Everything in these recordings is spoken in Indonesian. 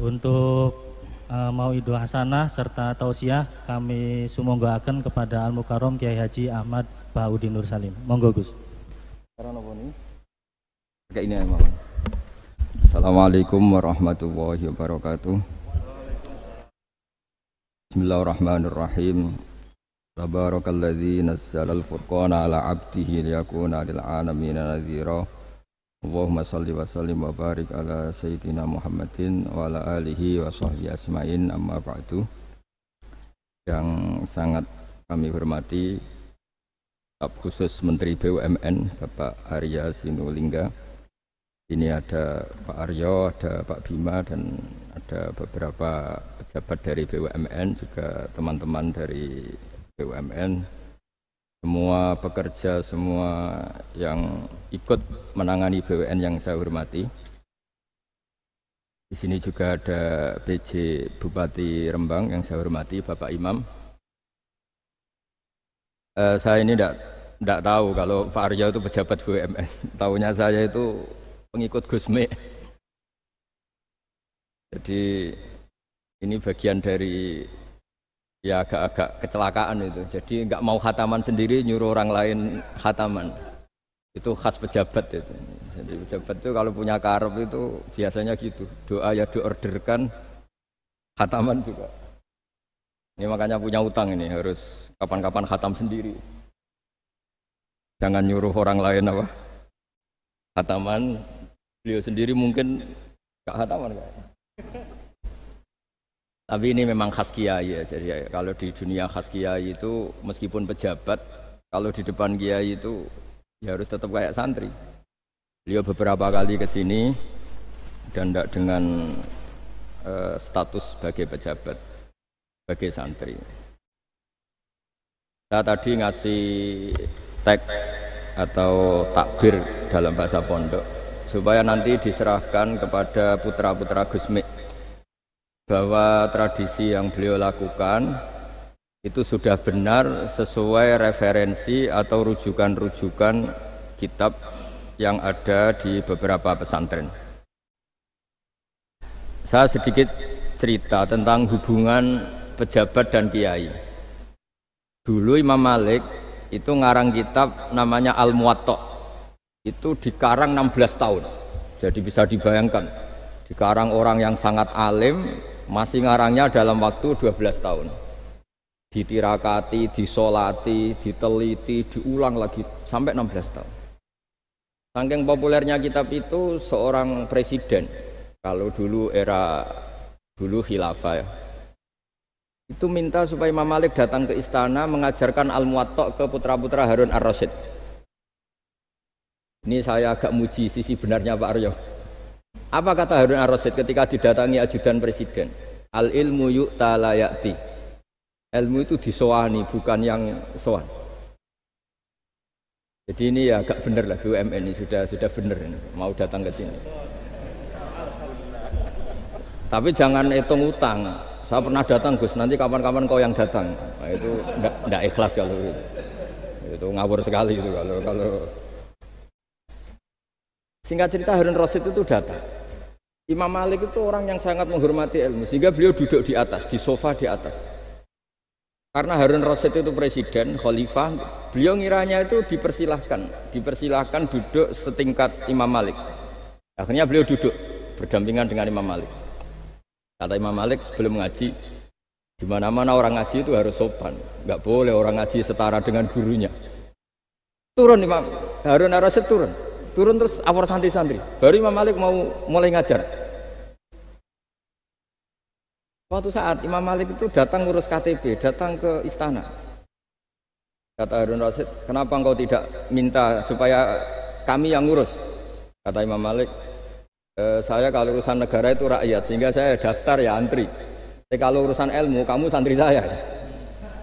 Untuk Mauidul Hasanah serta tausiah kami sumanggaken kepada Al Mukarrom Kiai Haji Ahmad Baudin Nur Salim. Monggo Gus. Assalamualaikum warahmatullahi wabarakatuh. Bismillahirrahmanirrahim. Tabarakalladzi nazzalal furqana ala 'abdihi liyakuna lil 'alamina nadhira. Allahumma shalli wa sallim wa barik ala sayyidina Muhammadin wa ala alihi wa sahbihi asma'in, amma ba'du. Yang sangat kami hormati Staf Khusus Menteri BUMN Bapak Arya Sinulinga. Ini ada Pak Aryo, ada Pak Bima, dan ada beberapa pejabat dari BUMN, juga teman-teman dari BUMN. Semua pekerja, semua yang ikut menangani BUMN yang saya hormati. Di sini juga ada PJ Bupati Rembang yang saya hormati, Bapak Imam. Saya ini tidak tahu kalau Pak Aryo itu pejabat BUMN. Tahunya saya itu pengikut Gusmi. Jadi ini bagian dari ya agak-agak kecelakaan itu. Jadi nggak mau khataman sendiri, nyuruh orang lain khataman. Itu khas pejabat itu. Jadi pejabat itu kalau punya karep itu biasanya gitu. Doa ya diorderkan, khataman juga. Ini makanya punya utang ini, harus kapan-kapan khatam sendiri. Jangan nyuruh orang lain apa khataman, beliau sendiri mungkin nggak khataman kan. Tapi ini memang khas kiai ya. Jadi kalau di dunia khas kiai itu meskipun pejabat, kalau di depan kiai itu ya harus tetap kayak santri. Beliau beberapa kali ke sini dan tidak dengan status sebagai pejabat, sebagai santri. Saya tadi ngasih tag atau takbir dalam bahasa pondok supaya nanti diserahkan kepada putra-putra Gusmi, bahwa tradisi yang beliau lakukan itu sudah benar sesuai referensi atau rujukan-rujukan kitab yang ada di beberapa pesantren. Saya sedikit cerita tentang hubungan pejabat dan kiai. Dulu Imam Malik itu ngarang kitab namanya Al-Muwatta. Itu dikarang 16 tahun. Jadi bisa dibayangkan, dikarang orang yang sangat alim, masih ngarangnya dalam waktu 12 tahun. Ditirakati, disolati, diteliti, diulang lagi sampai 16 tahun. Saking populernya kitab itu, seorang presiden, kalau dulu era khilafah ya, itu minta supaya Imam Malik datang ke istana mengajarkan Al-Muwatta ke putra-putra Harun Ar-Rasyid. Ini saya agak muji sisi benarnya Pak Aryo. Apa kata Harun Ar-Rasyid ketika didatangi ajudan presiden? Al-ilmu yu'ta la ya'ti. Ilmu itu disowani, bukan yang sowan. Jadi ini ya agak benar lah, BUMN ini sudah benar ini, mau datang ke sini. Tapi jangan hitung utang. Saya pernah datang Gus, nanti kapan-kapan kau yang datang. Nah, itu enggak ikhlas kalau itu. Itu ngawur sekali itu kalau. Singkat cerita, Harun Ar-Rasyid itu datang. Imam Malik itu orang yang sangat menghormati ilmu, sehingga beliau duduk di atas, di sofa di atas. Karena Harun Ar-Rasyid itu presiden, khalifah, beliau ngiranya itu dipersilahkan duduk setingkat Imam Malik. Akhirnya beliau duduk berdampingan dengan Imam Malik. Kata Imam Malik sebelum ngaji, di mana-mana orang ngaji itu harus sopan, nggak boleh orang ngaji setara dengan gurunya. Turun Imam Harun Ar-Rasyid turun terus awar santri-santri. Baru Imam Malik mau mulai ngajar. Suatu saat Imam Malik itu datang ngurus KTP, datang ke istana. Kata Harun Ar-Rasyid, kenapa engkau tidak minta supaya kami yang ngurus? Kata Imam Malik, saya kalau urusan negara itu rakyat, sehingga saya daftar ya antri. Tapi kalau urusan ilmu, kamu santri saya.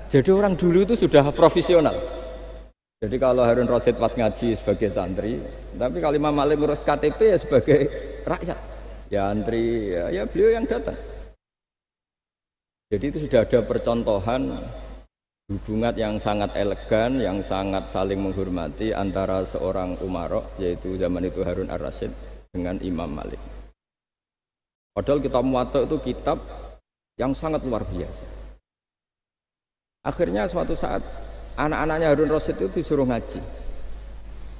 Jadi orang dulu itu sudah profesional. Jadi kalau Harun Ar-Rasyid pas ngaji sebagai santri, tapi kalau Imam Malik ngurus KTP ya sebagai rakyat. Ya antri, ya beliau yang datang. Jadi itu sudah ada percontohan hubungan yang sangat elegan, yang sangat saling menghormati antara seorang umara, yaitu zaman itu Harun Ar-Rasyid, dengan Imam Malik. Padahal kitab Muwatta itu kitab yang sangat luar biasa. Akhirnya suatu saat anak-anaknya Harun Rasid itu disuruh ngaji.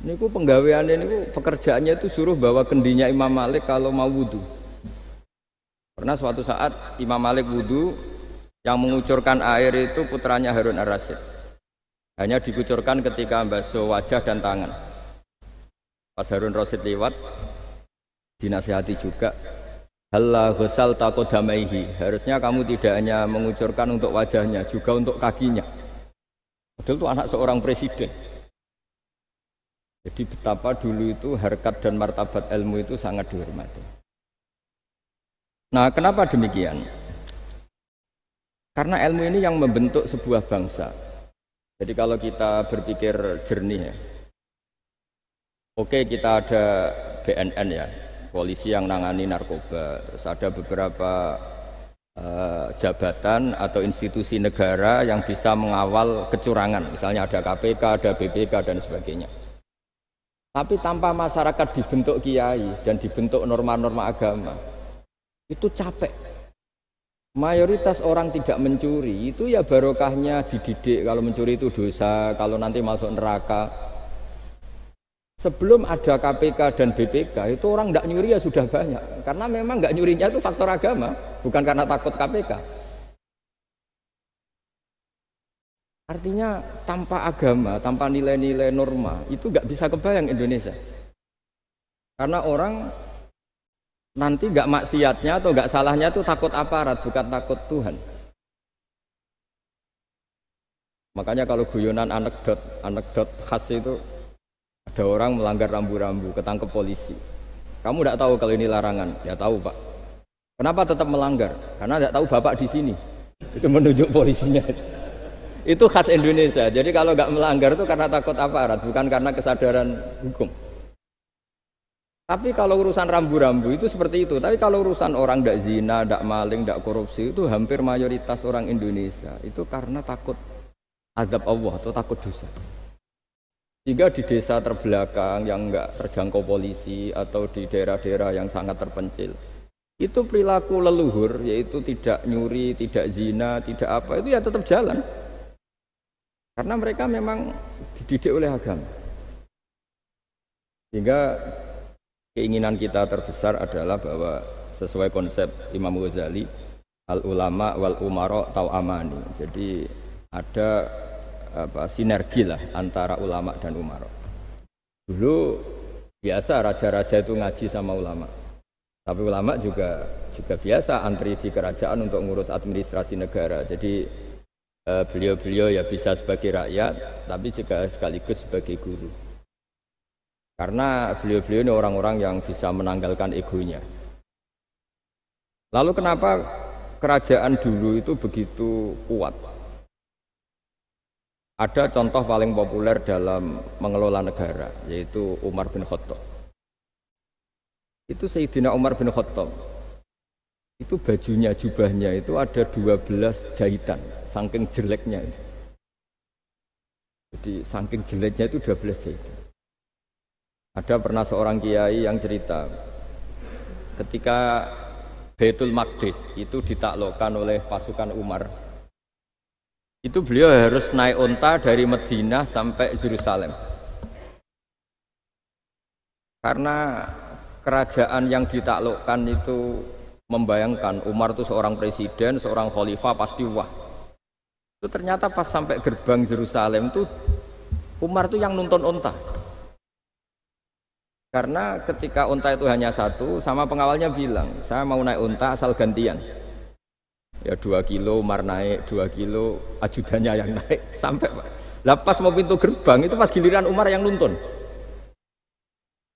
Niku penggaweannya niku pekerjaannya itu suruh bawa kendinya Imam Malik kalau mau wudu. Karena suatu saat Imam Malik wudu, yang mengucurkan air itu putranya Harun Ar-Rasyid. Hanya dikucurkan ketika membasuh wajah dan tangan. Pas Harun Rasyid lewat, dinasihati juga, halla ghusal taqaddamaihi. Harusnya kamu tidak hanya mengucurkan untuk wajahnya, juga untuk kakinya. Padahal itu anak seorang presiden. Jadi betapa dulu itu harkat dan martabat ilmu itu sangat dihormati. Nah, kenapa demikian? Karena ilmu ini yang membentuk sebuah bangsa. Jadi kalau kita berpikir jernih ya. Oke, kita ada BNN ya, polisi yang nangani narkoba. Terus ada beberapa jabatan atau institusi negara yang bisa mengawal kecurangan. Misalnya ada KPK, ada BPK dan sebagainya. Tapi tanpa masyarakat dibentuk kiai dan dibentuk norma-norma agama, itu capek. Mayoritas orang tidak mencuri, itu ya barokahnya dididik kalau mencuri itu dosa, kalau nanti masuk neraka. Sebelum ada KPK dan BPK, itu orang tidak nyuri ya sudah banyak. Karena memang nggak nyurinya itu faktor agama, bukan karena takut KPK. Artinya tanpa agama, tanpa nilai-nilai norma, itu nggak bisa kebayang Indonesia. Karena orang nanti nggak maksiatnya atau nggak salahnya itu takut aparat, bukan takut Tuhan. Makanya kalau guyonan anekdot khas itu, ada orang melanggar rambu-rambu, ketangkep polisi. Kamu tidak tahu kalau ini larangan? Ya tahu Pak. Kenapa tetap melanggar? Karena tidak tahu Bapak di sini. Itu menunjuk polisinya. Itu khas Indonesia. Jadi kalau nggak melanggar itu karena takut aparat, bukan karena kesadaran hukum. Tapi kalau urusan rambu-rambu itu seperti itu. Tapi kalau urusan orang tidak zina, tidak maling, tidak korupsi, itu hampir mayoritas orang Indonesia itu karena takut azab Allah atau takut dosa. Sehingga di desa terbelakang yang nggak terjangkau polisi atau di daerah-daerah yang sangat terpencil, itu perilaku leluhur, yaitu tidak nyuri, tidak zina, tidak apa, itu ya tetap jalan. Karena mereka memang dididik oleh agama. Sehingga keinginan kita terbesar adalah bahwa sesuai konsep Imam Ghazali, al-ulama wal umara tau'amani. Jadi ada sinergi lah antara ulama dan umara. Dulu biasa raja-raja itu ngaji sama ulama. Tapi ulama juga biasa antri di kerajaan untuk ngurus administrasi negara. Jadi beliau-beliau ya bisa sebagai rakyat, tapi juga sekaligus sebagai guru. Karena beliau-beliau ini orang-orang yang bisa menanggalkan egonya. Lalu kenapa kerajaan dulu itu begitu kuat? Ada contoh paling populer dalam mengelola negara, yaitu Umar bin Khattab. Itu Sayyidina Umar bin Khattab. Itu bajunya, jubahnya itu ada 12 jahitan, saking jeleknya. Jadi saking jeleknya itu 12 jahitan. Ada pernah seorang kiai yang cerita, ketika Baitul Maqdis itu ditaklukkan oleh pasukan Umar, itu beliau harus naik unta dari Madinah sampai Yerusalem. Karena kerajaan yang ditaklukkan itu membayangkan Umar itu seorang presiden, seorang khalifah, pasti wah. Itu ternyata pas sampai gerbang Yerusalem itu Umar itu yang nuntun unta. Karena ketika unta itu hanya satu, sama pengawalnya bilang, saya mau naik unta asal gantian. Ya 2 kilo Umar naik, 2 kilo ajudannya yang naik, sampai pas mau pintu gerbang itu pas giliran Umar yang nuntun.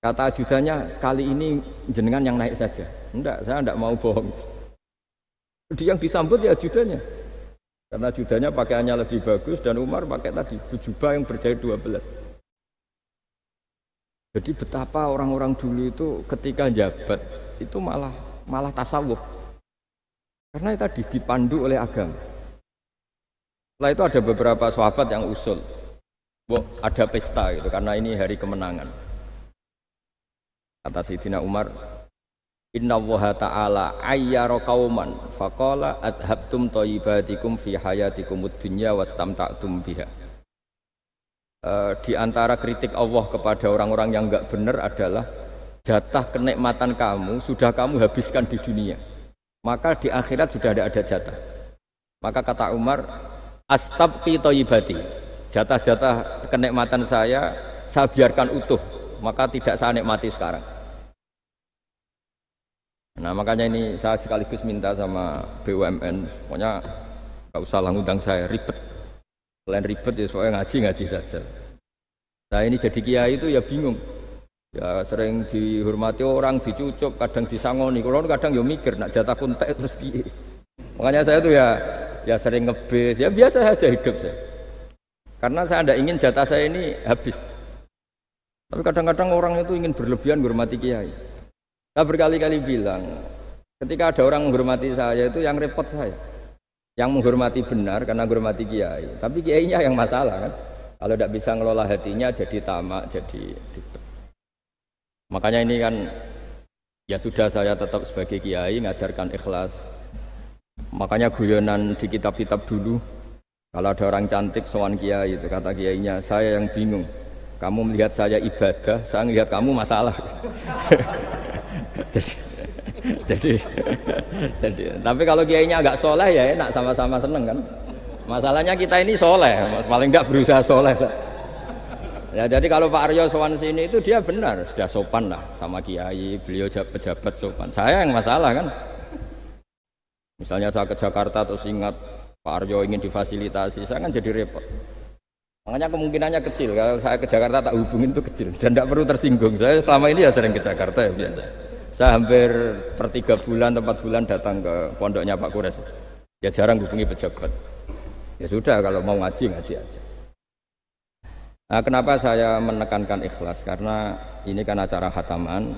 Kata ajudannya, kali ini jenengan yang naik saja. Enggak, saya enggak mau bohong. Dia yang disambut ya ajudannya. Karena ajudannya pakaiannya lebih bagus dan Umar pakai tadi jubah yang berjahit 12. Jadi betapa orang-orang dulu itu ketika jabat itu malah tasawuf. Karena tadi dipandu oleh agama. Setelah itu ada beberapa sahabat yang usul, ada pesta gitu karena ini hari kemenangan. Kata Sayyidina Umar, Inna Allaha ta'ala ayyara qauman faqala adhabtum thayyibatikum fi hayatikumud dunya wastamta'tum biha. Di antara kritik Allah kepada orang-orang yang enggak benar adalah jatah kenikmatan kamu sudah kamu habiskan di dunia. Maka di akhirat sudah tidak ada jatah. Maka kata Umar, astabqi thayyibati. Jatah-jatah kenikmatan saya biarkan utuh, maka tidak saya nikmati sekarang. Nah makanya ini saya sekaligus minta sama BUMN, pokoknya nggak usah ngundang saya ribet. Selain ribet ya soalnya ngaji saja. Nah ini jadi kiai itu ya bingung. Ya sering dihormati orang, dicucuk, kadang disangoni. Kalau kadang ya mikir, nak jatah kuntek terus piye. Makanya saya tuh ya sering ngebis, ya biasa saja hidup saya. Karena saya tidak ingin jatah saya ini habis. Tapi kadang-kadang orang itu ingin berlebihan menghormati kiai. Saya berkali-kali bilang, ketika ada orang menghormati saya itu yang repot saya. Yang menghormati benar karena menghormati kiai. Tapi kiainya yang masalah kan. Kalau tidak bisa ngelola hatinya jadi tamak, jadi ribet. Makanya ini kan ya sudah saya tetap sebagai kiai ngajarkan ikhlas. Makanya guyonan di kitab-kitab dulu kalau ada orang cantik sowan kiai itu kata kiainya, saya yang bingung. Kamu melihat saya ibadah, saya melihat kamu masalah. jadi tapi kalau kiainya agak soleh ya enak sama-sama seneng kan. Masalahnya kita ini soleh, paling enggak berusaha soleh. Ya jadi kalau Pak Aryo sowan sini itu dia benar, sudah sopan lah sama kiai, beliau pejabat sopan. Saya yang masalah kan. Misalnya saya ke Jakarta terus ingat Pak Aryo ingin difasilitasi, saya kan jadi repot. Makanya kemungkinannya kecil, kalau saya ke Jakarta tak hubungin itu kecil dan tidak perlu tersinggung. Saya selama ini ya sering ke Jakarta ya biasa. Saya hampir per 3 bulan, 4 bulan datang ke pondoknya Pak Kures. Ya jarang hubungi pejabat. Ya sudah kalau mau ngaji aja. Nah, kenapa saya menekankan ikhlas? Karena ini kan acara khataman.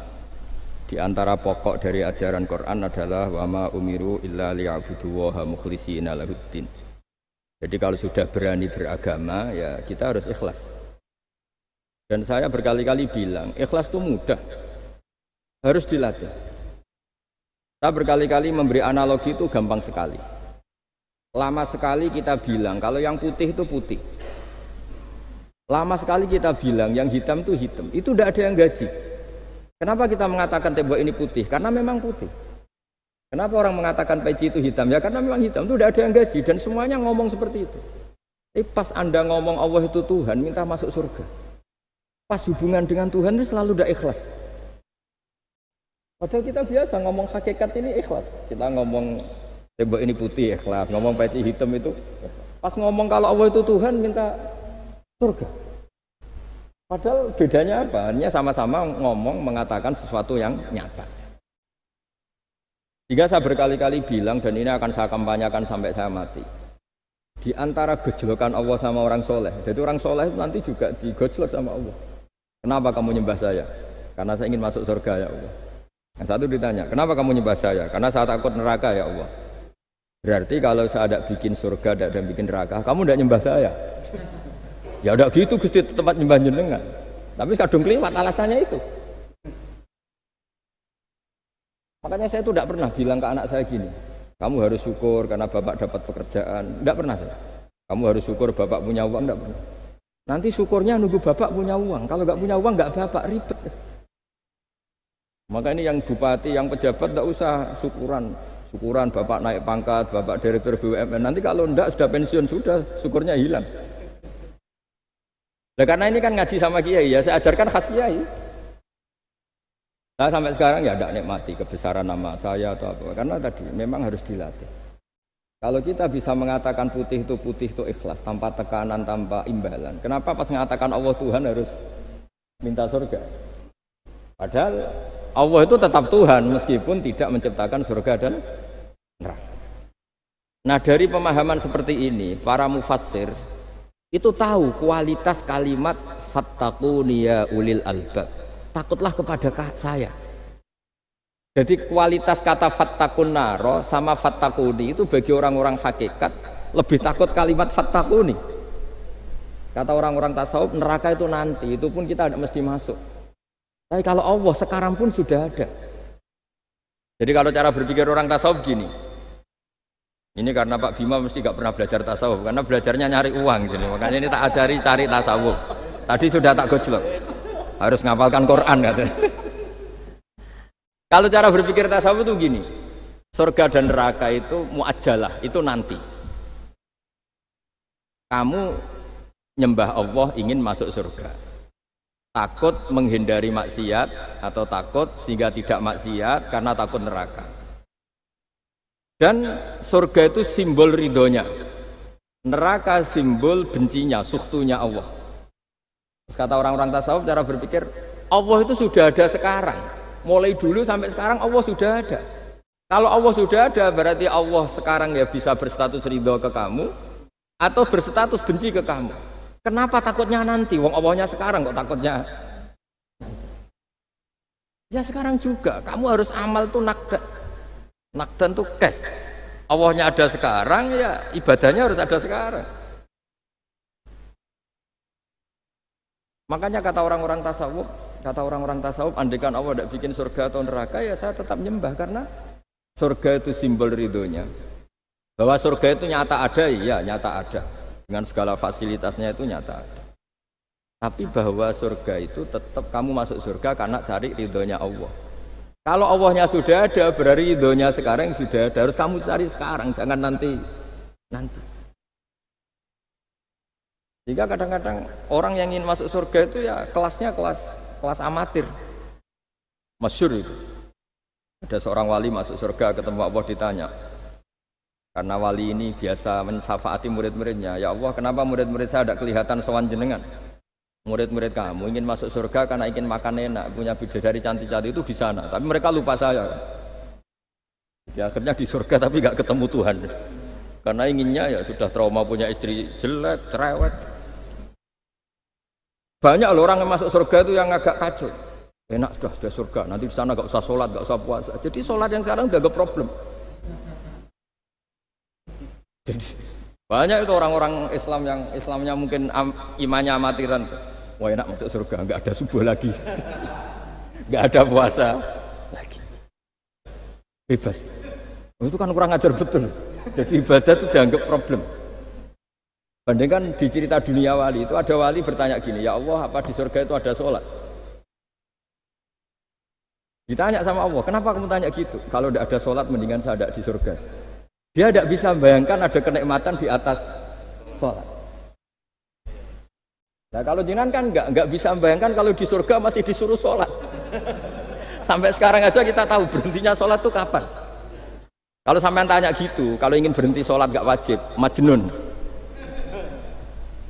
Di antara pokok dari ajaran Quran adalah wa ma umiru illa liya'buduwaha mukhlishina lahuddin. Jadi kalau sudah berani beragama ya kita harus ikhlas. Dan saya berkali-kali bilang ikhlas itu mudah, harus dilatih. Saya berkali-kali memberi analogi itu gampang sekali. Lama sekali kita bilang kalau yang putih itu putih. Lama sekali kita bilang yang hitam itu hitam. Itu tidak ada yang gaji. Kenapa kita mengatakan tembok ini putih? Karena memang putih. Kenapa orang mengatakan peci itu hitam? Ya karena memang hitam, itu tidak ada yang gaji dan semuanya ngomong seperti itu. Tapi pas Anda ngomong Allah itu Tuhan, minta masuk surga. Pas hubungan dengan Tuhan itu selalu tidak ikhlas. Padahal kita biasa ngomong hakikat ini ikhlas. Kita ngomong tembok ini putih ikhlas, ngomong peci hitam itu. Pas ngomong kalau Allah itu Tuhan, minta surga. Padahal bedanya apa? Hanya sama-sama ngomong mengatakan sesuatu yang nyata. Jika saya berkali-kali bilang dan ini akan saya kampanyakan sampai saya mati. Di antara gejolokan Allah sama orang soleh. Jadi orang soleh itu nanti juga digojlok sama Allah. Kenapa kamu nyembah saya? Karena saya ingin masuk surga ya Allah. Yang satu ditanya, kenapa kamu nyembah saya? Karena saya takut neraka ya Allah. Berarti kalau saya ada bikin surga, ada bikin neraka, kamu tidak nyembah saya. Ya udah gitu Gusti tempat nyembah jenengan. Tapi kadung keliwat alasannya itu. Makanya saya itu tidak pernah bilang ke anak saya gini, kamu harus syukur karena bapak dapat pekerjaan. Tidak pernah saya. Kamu harus syukur bapak punya uang, tidak pernah. Nanti syukurnya nunggu bapak punya uang. Kalau nggak punya uang nggak bapak ribet. Maka ini yang bupati, yang pejabat tidak usah syukuran bapak naik pangkat, bapak direktur BUMN. Nanti kalau enggak sudah pensiun sudah syukurnya hilang. Nah, karena ini kan ngaji sama kiai ya, saya ajarkan khas kiai. Saya sampai sekarang ya tidak nikmati kebesaran nama saya atau apa, karena tadi memang harus dilatih. Kalau kita bisa mengatakan putih itu ikhlas, tanpa tekanan, tanpa imbalan. Kenapa pas mengatakan Allah Tuhan harus minta surga? Padahal Allah itu tetap Tuhan meskipun tidak menciptakan surga dan neraka. Nah dari pemahaman seperti ini, para mufassir itu tahu kualitas kalimat fattaquni ya ulil albab. Takutlah kepada saya. Jadi kualitas kata fattaqun naro sama fattaquni itu bagi orang-orang hakikat lebih takut kalimat fattaquni. Kata orang-orang tasawuf neraka itu nanti, itu pun kita tidak mesti masuk. Tapi kalau Allah sekarang pun sudah ada. Jadi kalau cara berpikir orang tasawuf gini. Ini karena Pak Bima mesti gak pernah belajar tasawuf, karena belajarnya nyari uang gini. Makanya ini tak ajari cari tasawuf. Tadi sudah tak gojlok. Harus ngapalkan Quran katanya. Kalau cara berpikir tasawuf itu gini. Surga dan neraka itu muajjalah, itu nanti. Kamu nyembah Allah ingin masuk surga. Takut menghindari maksiat atau takut sehingga tidak maksiat karena takut neraka. Dan surga itu simbol ridhonya, neraka simbol bencinya, sukhtunya Allah. Terus kata orang-orang tasawuf cara berpikir, Allah itu sudah ada sekarang. Mulai dulu sampai sekarang Allah sudah ada. Kalau Allah sudah ada berarti Allah sekarang ya bisa berstatus ridho ke kamu atau berstatus benci ke kamu. Kenapa takutnya nanti? Wong Allahnya sekarang kok takutnya? Ya sekarang juga. Kamu harus amal tuh nakdan. Nakdan tuh cash. Allahnya ada sekarang, ya ibadahnya harus ada sekarang. Makanya kata orang-orang tasawuf, andaikan Allah tidak bikin surga atau neraka, ya saya tetap nyembah karena surga itu simbol ridhonya. Bahwa surga itu nyata ada, ya nyata ada. Dengan segala fasilitasnya itu nyata ada. Tapi bahwa surga itu tetap kamu masuk surga karena cari ridhonya Allah. Kalau Allahnya sudah ada, berarti ridhonya sekarang sudah ada. Harus kamu cari sekarang, jangan nanti. Jika kadang-kadang orang yang ingin masuk surga itu ya kelasnya kelas amatir. Masyhur itu. Ada seorang wali masuk surga ketemu Allah ditanya. Karena wali ini biasa mensyafaati murid-muridnya. Ya Allah, kenapa murid-murid saya tidak kelihatan sowan jenengan? Murid-murid kamu ingin masuk surga karena ingin makan enak, punya bidadari cantik-cantik itu di sana. Tapi mereka lupa saya. Jadi akhirnya di surga tapi nggak ketemu Tuhan. Karena inginnya ya sudah trauma punya istri jelek, cerewet. Banyak loh orang yang masuk surga itu yang agak kacau. Enak sudah surga, nanti di sana nggak usah sholat, nggak usah puasa. Jadi sholat yang sekarang udah gak problem. Jadi banyak itu orang-orang Islam yang Islamnya mungkin imannya amatiran. Wah enak masuk surga, nggak ada subuh lagi, nggak ada puasa lagi, bebas. Itu kan kurang ajar betul. Jadi ibadah itu dianggap problem. Bandingkan di cerita dunia wali itu ada wali bertanya gini, ya Allah apa di surga itu ada sholat? Ditanya sama Allah, kenapa kamu tanya gitu? Kalau tidak ada sholat mendingan saya ada di surga. Dia tidak bisa bayangkan ada kenikmatan di atas sholat. Nah kalau jenengan kan nggak bisa membayangkan kalau di surga masih disuruh sholat. Sampai sekarang aja kita tahu berhentinya sholat itu kapan. Kalau sampean tanya gitu, kalau ingin berhenti sholat nggak wajib, majnun.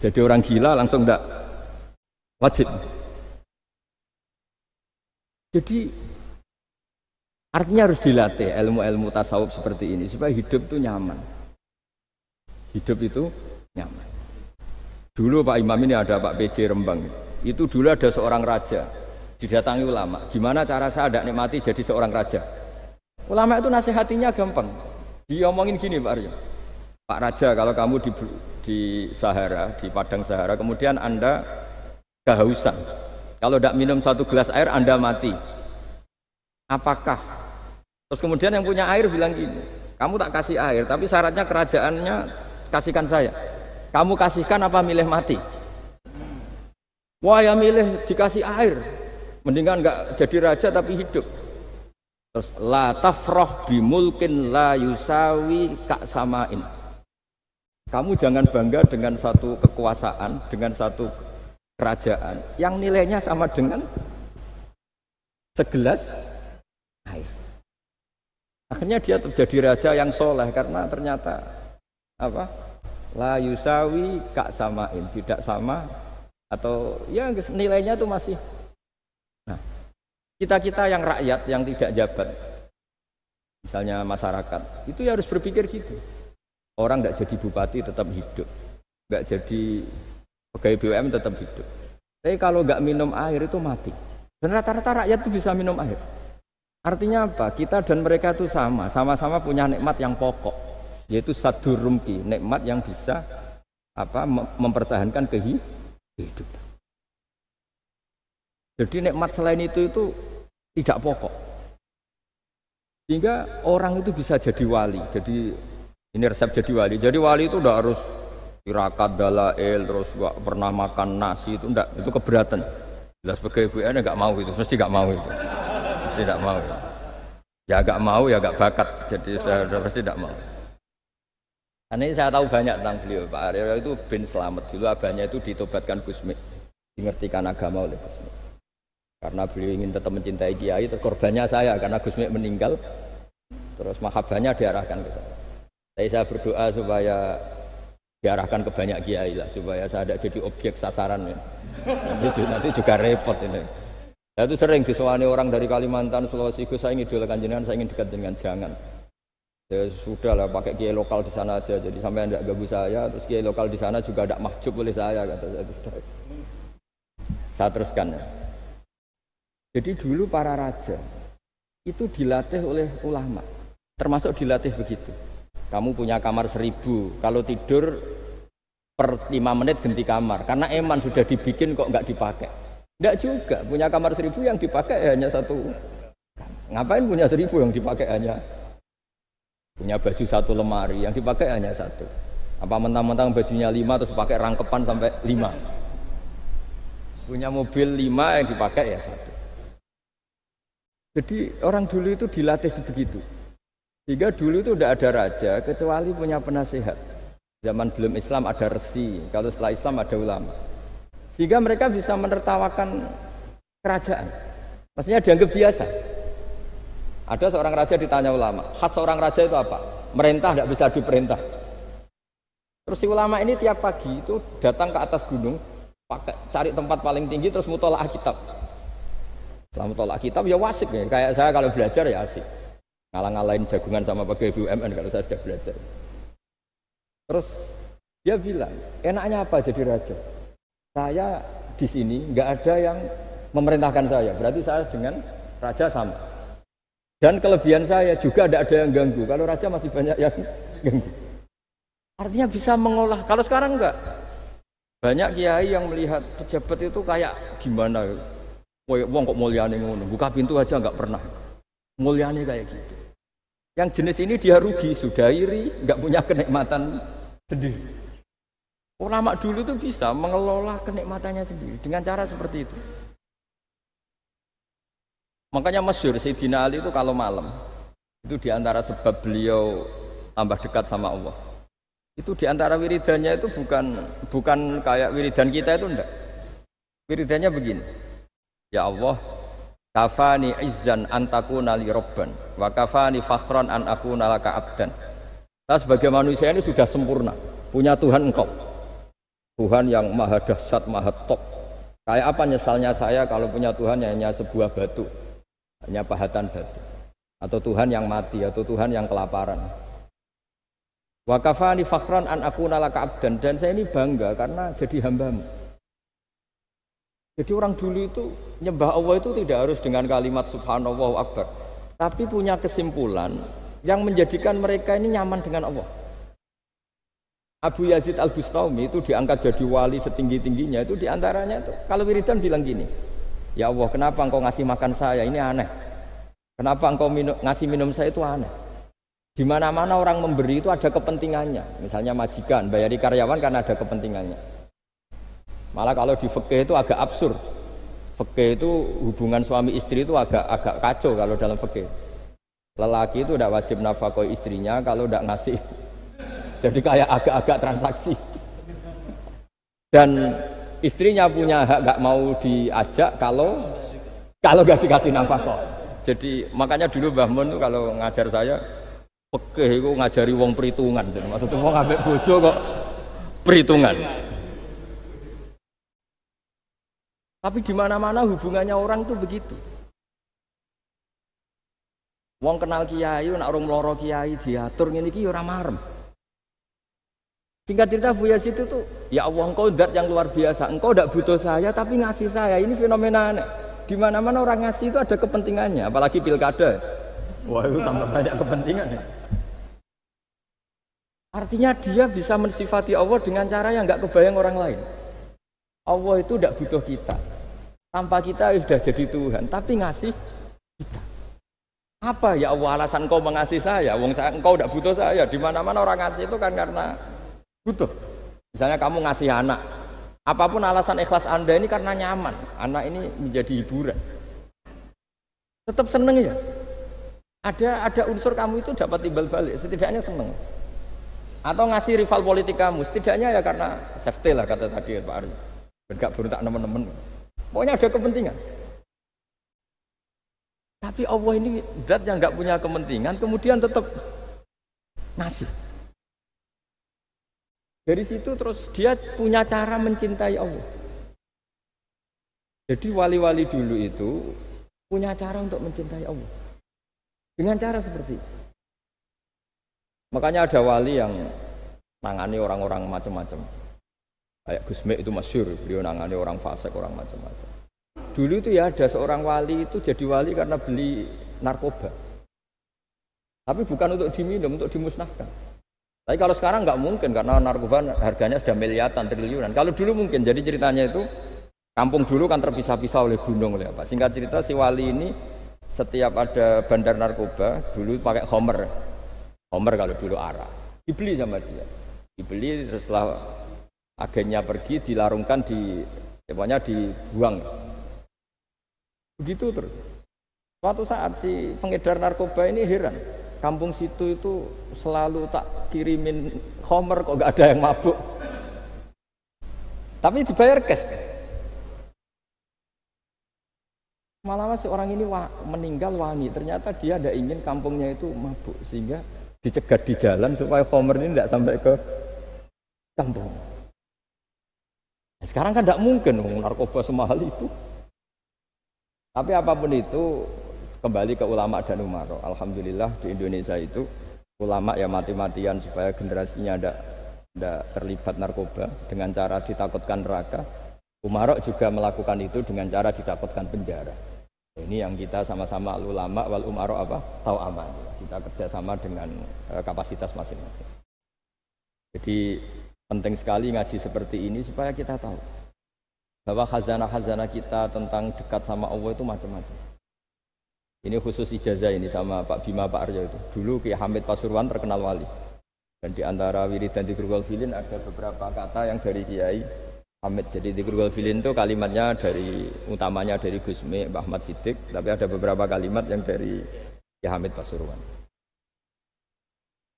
Jadi orang gila langsung nggak wajib. Jadi artinya harus dilatih ilmu-ilmu tasawuf seperti ini supaya hidup itu nyaman. Hidup itu nyaman. Dulu Pak Imam ini ada Pak PJ Rembang. Itu dulu ada seorang raja didatangi ulama. Gimana cara saya tidak nikmati jadi seorang raja? Ulama nasihatinya gampang. Diomongin gini Pak Aryo. Pak Raja, kalau kamu di Sahara, di padang Sahara, kemudian Anda kehausan. Kalau tidak minum satu gelas air Anda mati. Apakah? Terus kemudian yang punya air bilang gini, kamu tak kasih air, tapi syaratnya kerajaannya kasihkan saya. Kamu kasihkan apa milih mati? Wah ya milih dikasih air. Mendingan enggak jadi raja tapi hidup. Terus la tafrah bimulkin la yusawi kak samain. Kamu jangan bangga dengan satu kekuasaan, dengan satu kerajaan yang nilainya sama dengan segelas air. Akhirnya dia terjadi raja yang soleh karena ternyata apa? La yusawi kak samain, tidak sama atau ya nilainya itu masih. Nah, kita yang rakyat yang tidak jabat, misalnya masyarakat, itu ya harus berpikir gitu. Orang tidak jadi bupati tetap hidup, nggak jadi pegawai BUMN tetap hidup. Tapi kalau nggak minum air itu mati. Dan rata-rata rakyat itu bisa minum air. Artinya apa? Kita dan mereka itu sama-sama punya nikmat yang pokok. Yaitu sadur rumki, nikmat yang bisa mempertahankan kehidupan. Jadi nikmat selain itu tidak pokok. Sehingga orang itu bisa jadi wali. Jadi ini resep jadi wali. Jadi wali itu udah harus tirakat dalail, terus gak pernah makan nasi, itu enggak, itu keberatan. Jelas sebagai ibu anda nggak mau itu, mesti nggak mau itu, mesti nggak mau. Itu. Ya nggak mau, ya nggak bakat, jadi sudah pasti nggak mau. Karena ini saya tahu banyak tentang beliau. Pak Aryo itu bin Slamet dulu, abahnya itu ditobatkan Gusmi, dimengertikan agama oleh Gusmi. Karena beliau ingin tetap mencintai Kiai, korbannya saya karena Gusmi meninggal, terus mahabbahnya diarahkan ke saya. Tapi saya berdoa supaya diarahkan ke banyak kiai lah, supaya saya tidak jadi objek sasaran ya. Nanti juga repot ini. Saya itu sering disewani orang dari Kalimantan, Sulawesi, saya ingin idolakan jenengan, saya ingin dekat dengan jangan. Ya sudah lah, pakai kiai lokal di sana aja, jadi sampai tidak ganggu saya, terus kiai lokal di sana juga tidak mahjub oleh saya, kata saya. Saya teruskan ya. Jadi dulu para raja itu dilatih oleh ulama, termasuk dilatih begitu. Kamu punya kamar 1000, kalau tidur per 5 menit ganti kamar, karena eman sudah dibikin kok nggak dipakai. Nggak juga, punya kamar 1000 yang dipakai hanya 1. Ngapain punya 1000 yang dipakai hanya, punya baju 1 lemari yang dipakai hanya 1. Apa mentang-mentang bajunya 5 terus pakai rangkepan sampai 5. Punya mobil 5 yang dipakai ya 1. Jadi orang dulu itu dilatih sebegitu. Sehingga dulu itu tidak ada raja kecuali punya penasehat. Zaman belum Islam ada resi, kalau setelah Islam ada ulama. Sehingga mereka bisa menertawakan kerajaan. Maksudnya dianggap biasa. Ada seorang raja ditanya ulama, khas seorang raja itu apa? Merintah tidak bisa diperintah. Terus si ulama ini tiap pagi itu datang ke atas gunung, cari tempat paling tinggi terus mutolaah kitab. Setelah mutolaah kitab ya wasik ya. Kayak saya kalau belajar ya asik. Ngalang-ngalain jagungan sama pegawai BUMN kalau saya sudah belajar. Terus dia bilang, enaknya apa jadi raja? Saya di sini nggak ada yang memerintahkan saya, berarti saya dengan raja sama. Dan kelebihan saya juga tidak ada yang ganggu. Kalau raja masih banyak yang ganggu. Artinya bisa mengolah. Kalau sekarang enggak. Banyak kiai yang melihat pejabat itu kayak gimana? Wong kok mulyane ngono, buka pintu aja enggak pernah. Mulyane kayak gitu. Yang jenis ini dia rugi, sudah iri, enggak punya kenikmatan sendiri. Ulama dulu itu bisa mengelola kenikmatannya sendiri dengan cara seperti itu. Makanya masyhur Sayyidina Ali itu kalau malam itu diantara sebab beliau tambah dekat sama Allah. Itu diantara wiridannya itu bukan kayak wiridan kita itu enggak. Wiridannya begini. Ya Allah, kafani izzan an takuna li rabban wa kafani fakhran an akuna laka abdan. Saya sebagai manusia ini sudah sempurna, punya Tuhan engkau. Tuhan yang maha dahsyat, maha top. Kayak apa nyesalnya saya kalau punya Tuhan yang hanya sebuah batu, hanya pahatan batu. Atau Tuhan yang mati, atau Tuhan yang kelaparan. Wa kafani fakhran an akuna laka abdan. Dan saya ini bangga karena jadi hambamu. Jadi orang dulu itu nyembah Allah itu tidak harus dengan kalimat subhanallahu akbar, tapi punya kesimpulan yang menjadikan mereka ini nyaman dengan Allah. Abu Yazid Al-Bustami itu diangkat jadi wali setinggi-tingginya itu diantaranya itu kalau wiridan bilang gini, ya Allah kenapa engkau ngasih makan saya, ini aneh. Kenapa engkau ngasih minum saya itu aneh. Di mana-mana orang memberi itu ada kepentingannya. Misalnya majikan bayari karyawan karena ada kepentingannya. Malah kalau di fikih itu agak absurd. Fikih itu hubungan suami istri itu agak kacau kalau dalam fikih. Lelaki itu tidak wajib nafkah istrinya kalau tidak ngasih. Jadi kayak agak-agak transaksi. Dan istrinya punya hak nggak mau diajak kalau nggak dikasih nafkah. Jadi makanya dulu Mbah Mun itu kalau ngajar saya fikih itu ngajari wong perhitungan. Maksudnya wong ambek bojo kok perhitungan. Tapi di mana-mana hubungannya orang itu begitu. Wong kenal kiai, nak orang meloro kiai diatur ngene iki ora marem. Singkat cerita Bu Yazid itu ya Allah engkau zat yang luar biasa. Engkau tidak butuh saya tapi ngasih saya. Ini fenomena aneh. Di mana-mana orang ngasih itu ada kepentingannya, apalagi pilkada. Wah, itu tambah banyak kepentingan ya. Artinya dia bisa mensifati Allah dengan cara yang enggak kebayang orang lain. Allah itu tidak butuh kita. Tanpa kita sudah jadi Tuhan, tapi ngasih kita. Apa ya Allah alasan kau mengasihi saya? Engkau tidak butuh saya. Di mana-mana orang ngasih itu kan karena butuh. Misalnya kamu ngasih anak, apapun alasan ikhlas Anda ini karena nyaman. Anak ini menjadi hiburan. Tetap seneng ya. Ada unsur kamu itu dapat timbal balik. Setidaknya seneng. Atau ngasih rival politik kamu, setidaknya ya karena safety lah kata tadi Pak Aryo. Bergak berontak teman-teman. Pokoknya ada kepentingan. Tapi Allah ini zat yang nggak punya kepentingan, kemudian tetap ngasih. Dari situ terus dia punya cara mencintai Allah. Jadi wali-wali dulu itu punya cara untuk mencintai Allah. Dengan cara seperti itu. Makanya ada wali yang nangani orang-orang macam-macam. Kayak Gus Mek itu masyhur, beliau nangani orang fasik, orang macam-macam. Dulu itu ya ada seorang wali itu jadi wali karena beli narkoba. Tapi bukan untuk diminum, untuk dimusnahkan. Tapi kalau sekarang nggak mungkin karena narkoba harganya sudah miliaran, triliunan. Kalau dulu mungkin. Jadi ceritanya itu kampung dulu kan terpisah-pisah oleh gunung oleh apa. Singkat cerita si wali ini setiap ada bandar narkoba dulu pakai homer. Homer kalau dulu arah. Dibeli sama dia. Dibeli terus setelah agennya pergi dilarungkan pokoknya dibuang. Begitu terus. Suatu saat si pengedar narkoba ini heran. Kampung situ itu selalu tak kirimin homer kok gak ada yang mabuk. Tapi dibayar cash. Malah si orang ini meninggal wangi. Ternyata dia tidak ingin kampungnya itu mabuk sehingga dicegat di jalan supaya homer ini tidak sampai ke kampung. Sekarang kan tidak mungkin narkoba semahal itu. Tapi apapun itu kembali ke ulama dan umaro. Alhamdulillah di Indonesia itu ulama ya mati-matian supaya generasinya tidak terlibat narkoba dengan cara ditakutkan neraka. Umaro juga melakukan itu dengan cara ditakutkan penjara. Ini yang kita sama-sama ulama wal umaro tahu aman. Kita kerjasama dengan kapasitas masing-masing. Jadi penting sekali ngaji seperti ini supaya kita tahu bahwa khazanah-khazanah kita tentang dekat sama Allah itu macam-macam. Ini khusus ijazah ini sama Pak Bima, Pak Aryo itu. Dulu Ki Hamid Pasuruan terkenal wali. Dan di antara wirid dan Dzikrul Filin ada beberapa kata yang dari Kiai Hamid. Jadi Dzikrul Filin itu kalimatnya utamanya dari Gus Mek, Mbah Ahmad Siddiq, tapi ada beberapa kalimat yang dari Ki Hamid Pasuruan.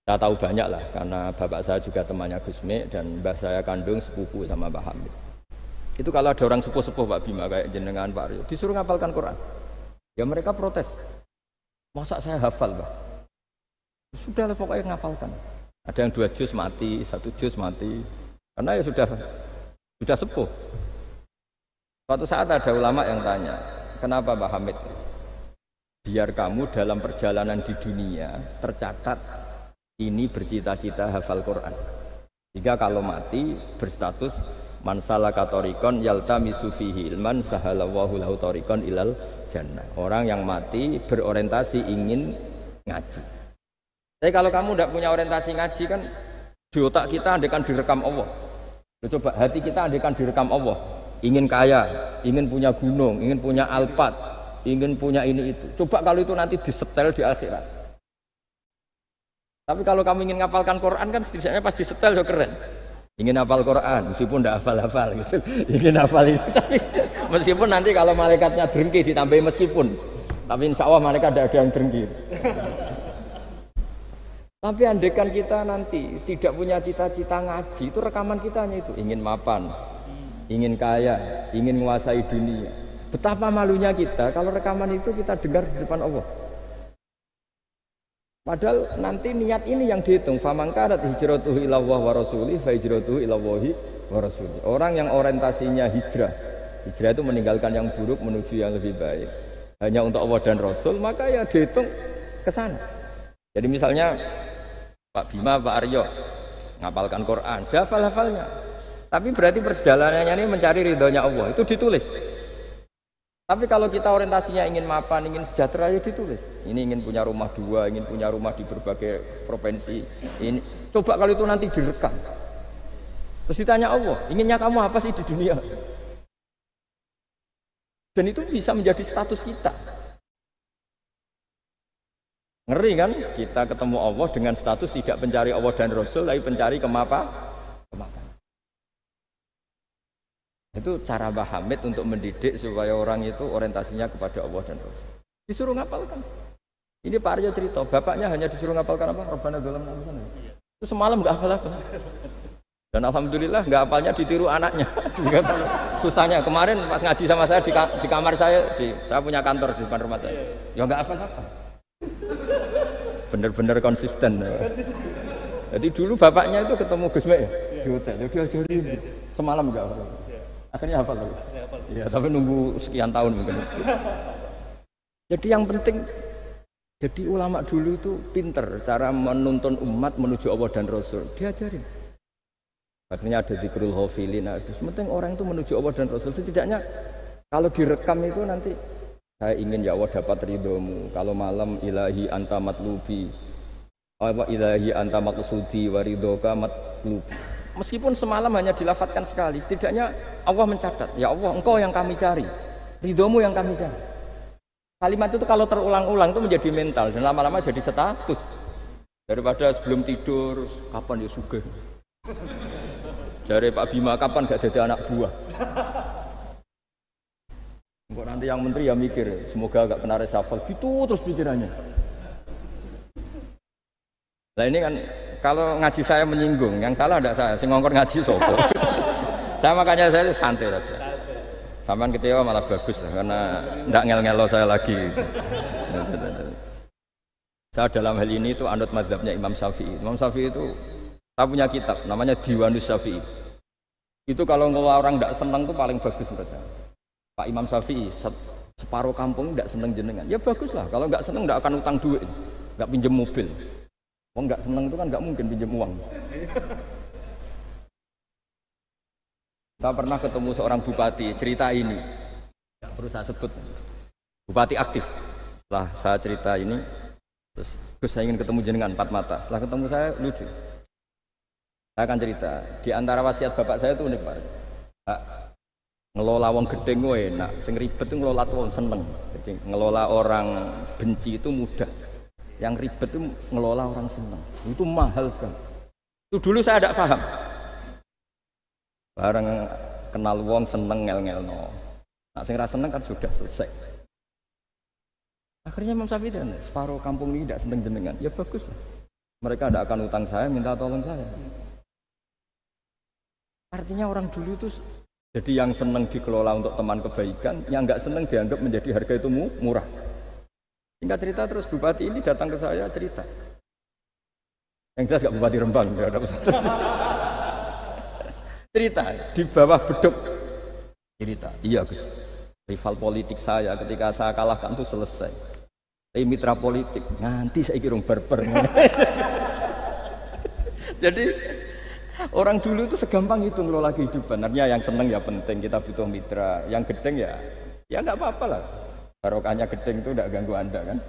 Saya tahu banyak lah karena bapak saya juga temannya Gus Mek dan mbah saya kandung sepupu sama Mbah Hamid. Itu kalau ada orang sepuh-sepuh Pak Bima kayak jenengan Pak Aryo disuruh ngapalkan Quran, ya mereka protes. Masa saya hafal Pak? Sudah lah pokoknya ngapalkan. Ada yang 2 juz mati, 1 juz mati, karena ya sudah sepuh. Suatu saat ada ulama yang tanya, kenapa Pak Hamid? Biar kamu dalam perjalanan di dunia tercatat ini bercita-cita hafal Quran. Jika kalau mati berstatus man salaka tariqan yaltamisu fihi ilman sahalallahu lahu tariqan ilal jannah. Orang yang mati berorientasi ingin ngaji. Tapi kalau kamu tidak punya orientasi ngaji kan di otak kita andekan direkam Allah. Coba hati kita andekan direkam Allah. Ingin kaya, ingin punya gunung, ingin punya alpat, ingin punya ini itu. Coba kalau itu nanti disetel di akhirat. Tapi kalau kamu ingin ngapalkan Quran kan setidaknya pas disetel udah keren. Ingin hafal Quran, meskipun tidak hafal-hafal gitu. Ingin hafal itu, tapi meskipun nanti kalau malaikatnya drengki ditambahi meskipun. Tapi insya Allah malaikat tidak ada yang drengki. Tapi andekan kita nanti tidak punya cita-cita ngaji, itu rekaman kita hanya itu. Ingin mapan, ingin kaya, ingin menguasai dunia. Betapa malunya kita kalau rekaman itu kita dengar di depan Allah. Padahal nanti niat ini yang dihitung. Faman kanat hijratuhu ila Allah wa rasulih fa hijratuhu ila Allah wa rasulih. Orang yang orientasinya hijrah itu meninggalkan yang buruk menuju yang lebih baik. Hanya untuk Allah dan Rasul, maka ya dihitung ke sana. Jadi misalnya Pak Bima, Pak Aryo ngapalkan Quran, hafal-hafalnya. Tapi berarti perjalanannya ini mencari ridhonya Allah, itu ditulis. Tapi kalau kita orientasinya ingin mapan, ingin sejahtera, ya ditulis. Ini ingin punya rumah 2, ingin punya rumah di berbagai provinsi. Ini coba kalau itu nanti direkam. Terus ditanya Allah, inginnya kamu apa sih di dunia? Dan itu bisa menjadi status kita. Ngeri kan? Kita ketemu Allah dengan status tidak pencari Allah dan Rasul, tapi pencari kemapanan. Itu cara Mbah Hamid untuk mendidik supaya orang itu orientasinya kepada Allah dan Rasul. Disuruh ngapalkan. Ini Pak Aryo cerita, bapaknya hanya disuruh ngapalkan apa? Rabbana dzalamna anfusana. Itu semalam nggak hafal apa. Dan alhamdulillah nggak hafalnya ditiru anaknya. Susahnya kemarin pas ngaji sama saya di kamar saya punya kantor di depan rumah saya. Ya nggak hafal apa. Bener-bener konsisten. Jadi dulu bapaknya itu ketemu Gus Mek ya, di hotel. Dia ajarin semalam nggak hafal. Akhirnya hafal lagi. Ya, tapi nunggu sekian tahun mungkin. Jadi yang penting, jadi ulama dulu itu pinter cara menuntun umat menuju Allah dan Rasul. Diajarin. Akhirnya ada dzikrul ghafilin. Penting orang itu menuju Allah dan Rasul. Setidaknya kalau direkam itu nanti saya ingin ya Allah dapat ridhomu. Kalau malam ilahi anta matlubi. Apa ilahi anta maqsudi wa ridhoka matlubi. Meskipun semalam hanya dilafatkan sekali, setidaknya Allah mencatat, ya Allah engkau yang kami cari, ridhomu yang kami cari. Kalimat itu kalau terulang-ulang itu menjadi mental dan lama-lama jadi status. Daripada sebelum tidur, kapan ya sugih. Dari Pak Bima, kapan gak jadi anak buah. Kok nanti yang menteri ya mikir, semoga gak kena reshuffle, gitu terus pikirannya. Nah ini kan kalau ngaji saya menyinggung, yang salah tidak saya, sing ngongkor ngaji sopo. Saya makanya saya santai saja. Sampean kecewa malah bagus karena tidak ngel-ngelo saya lagi. Saya dalam hal ini itu anut mazhabnya Imam Syafi'i. Imam Syafi'i itu saya punya kitab namanya Diwanus Syafi'i. Itu kalau orang tidak senang itu paling bagus menurut saya. Pak Imam Syafi'i separuh kampung tidak senang jenengan. Ya bagus lah. Kalau nggak senang tidak akan utang duit, nggak pinjam mobil. Wong nggak seneng itu kan nggak mungkin pinjam uang. Saya pernah ketemu seorang bupati cerita ini, nggak perlu saya sebut. Bupati aktif. Setelah saya cerita ini, terus saya ingin ketemu jenengan empat mata. Setelah ketemu saya lucu. Saya akan cerita. Di antara wasiat bapak saya itu unik Pak. Ngelola wong gedeng gue enak, sing ribet itu ngelola wong seneng. Jadi ngelola orang benci itu mudah. Yang ribet itu ngelola orang senang itu mahal sekali. Itu dulu saya tidak paham. Bareng kenal wong seneng ngel-ngel no. Nah sing ra seneng kan sudah selesai. Akhirnya Imam Syafi'i dan separuh kampung ini tidak seneng jenengan. Ya bagus lah. Mereka tidak akan utang saya, minta tolong saya. Artinya orang dulu itu jadi yang seneng dikelola untuk teman kebaikan, yang nggak seneng dianggap menjadi harga itu murah. Singkat cerita terus bupati ini datang ke saya cerita. Yang jelas gak bupati Rembang, ya ada cerita di bawah beduk. Cerita, iya Gus. Rival politik saya ketika saya kalahkan itu selesai. Tapi mitra politik nanti saya kira barber. Jadi orang dulu itu segampang itu ngelola kehidupan. Artinya yang seneng ya penting, kita butuh mitra. Yang gedeng ya nggak apa-apa lah. Barokahnya gedeng itu tidak ganggu anda kan.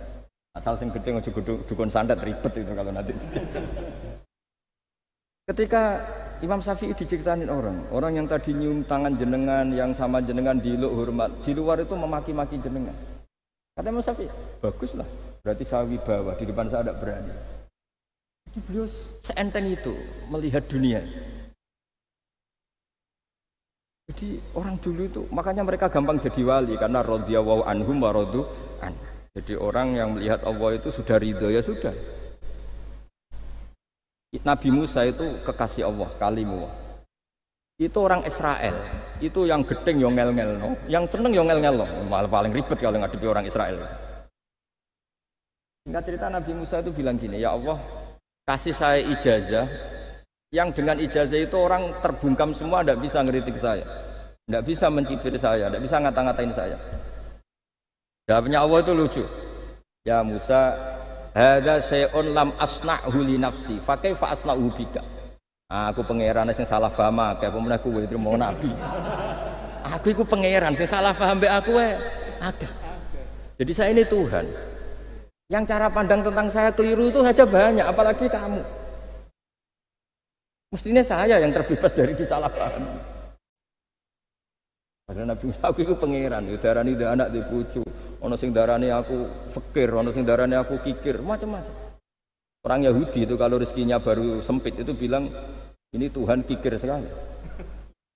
Asal sing gedeng aja dukun santet ribet itu kalau nanti. Ketika Imam Syafi'i diceritain orang yang tadi nyium tangan jenengan, yang sama jenengan diluk hormat, di luar itu memaki-maki jenengan. Kata Imam Syafi'i, baguslah. Berarti saya wibawa, di depan saya tidak berani. Jadi beliau seenteng itu melihat dunia. Jadi orang dulu itu makanya mereka gampang jadi wali karena radhiyallahu anhum wa radu an. Jadi orang yang melihat Allah itu sudah ridho ya sudah. Nabi Musa itu kekasih Allah, kalimullah. Itu orang Israel. Itu yang gedeng yo ngel-ngel no, yang seneng yo ngel-ngel no. Malah paling ribet kalau ngadepi orang Israel. Singkat cerita Nabi Musa itu bilang gini, ya Allah, kasih saya ijazah. Yang dengan ijazah itu orang terbungkam semua tidak bisa ngeritik saya, tidak bisa mencibir saya, tidak bisa ngata-ngatain saya. Jawabnya Allah itu lucu. Ya Musa, hadza syai'un lam asna'hu li nafsi, fa kaifa asna'hu bika. Aku pangeran sing salah paham akeh, apa meneh kowe trimo nabi. Aku iku pangeran sing salah paham mbek aku akeh. Jadi saya ini Tuhan. Yang cara pandang tentang saya keliru itu saja banyak, apalagi kamu. Mestinya saya yang terbebas dari disalahpahami. Padahal Nabi Musa aku itu pangeran, udarani anak di pucu, Ono sing darane aku fakir, ono sing darane aku kikir, macam-macam. Orang Yahudi itu kalau rezekinya baru sempit itu bilang ini Tuhan kikir sekali.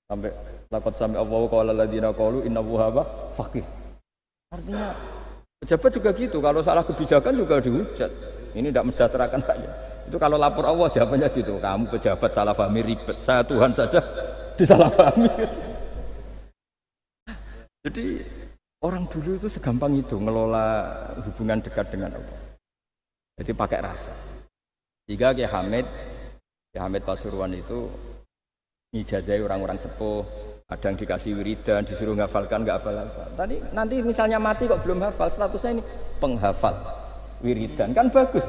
Sampai laqad sami Allahu qala alladziina qalu innahu huwa faqir. Artinya pejabat juga gitu, kalau salah kebijakan juga dihujat. Ini tidak mensejahterakan rakyat. Itu kalau lapor Allah jawabannya gitu, kamu pejabat salah pahami ribet, saya Tuhan saja disalahpahami. Jadi orang dulu itu segampang itu ngelola hubungan dekat dengan Allah. Jadi pakai rasa. Jika Kiai Hamid Pasuruan itu ngijazai orang-orang sepuh, ada yang dikasih wiridan, disuruh ngafalkan, nggak hafal-hafal. Tadi nanti misalnya mati kok belum hafal, statusnya ini penghafal wiridan, kan bagus.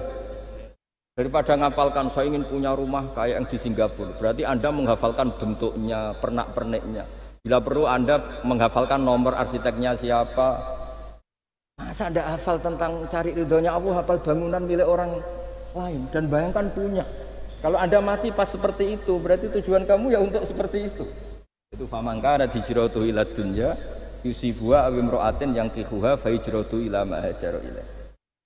Daripada ngapalkan, saya ingin punya rumah kayak yang di Singapura. Berarti Anda menghafalkan bentuknya, pernak-perniknya. Bila perlu Anda menghafalkan nomor arsiteknya siapa. Masa Anda hafal tentang cari ridhonya Allah, hafal bangunan milik orang lain. Dan bayangkan punya. Kalau Anda mati pas seperti itu, berarti tujuan kamu ya untuk seperti itu. Itu famangkana hijratuhu ila dunya yusifuha aw imra'atin yang kihuha fa hijratuhu ila ma hajara ilaih.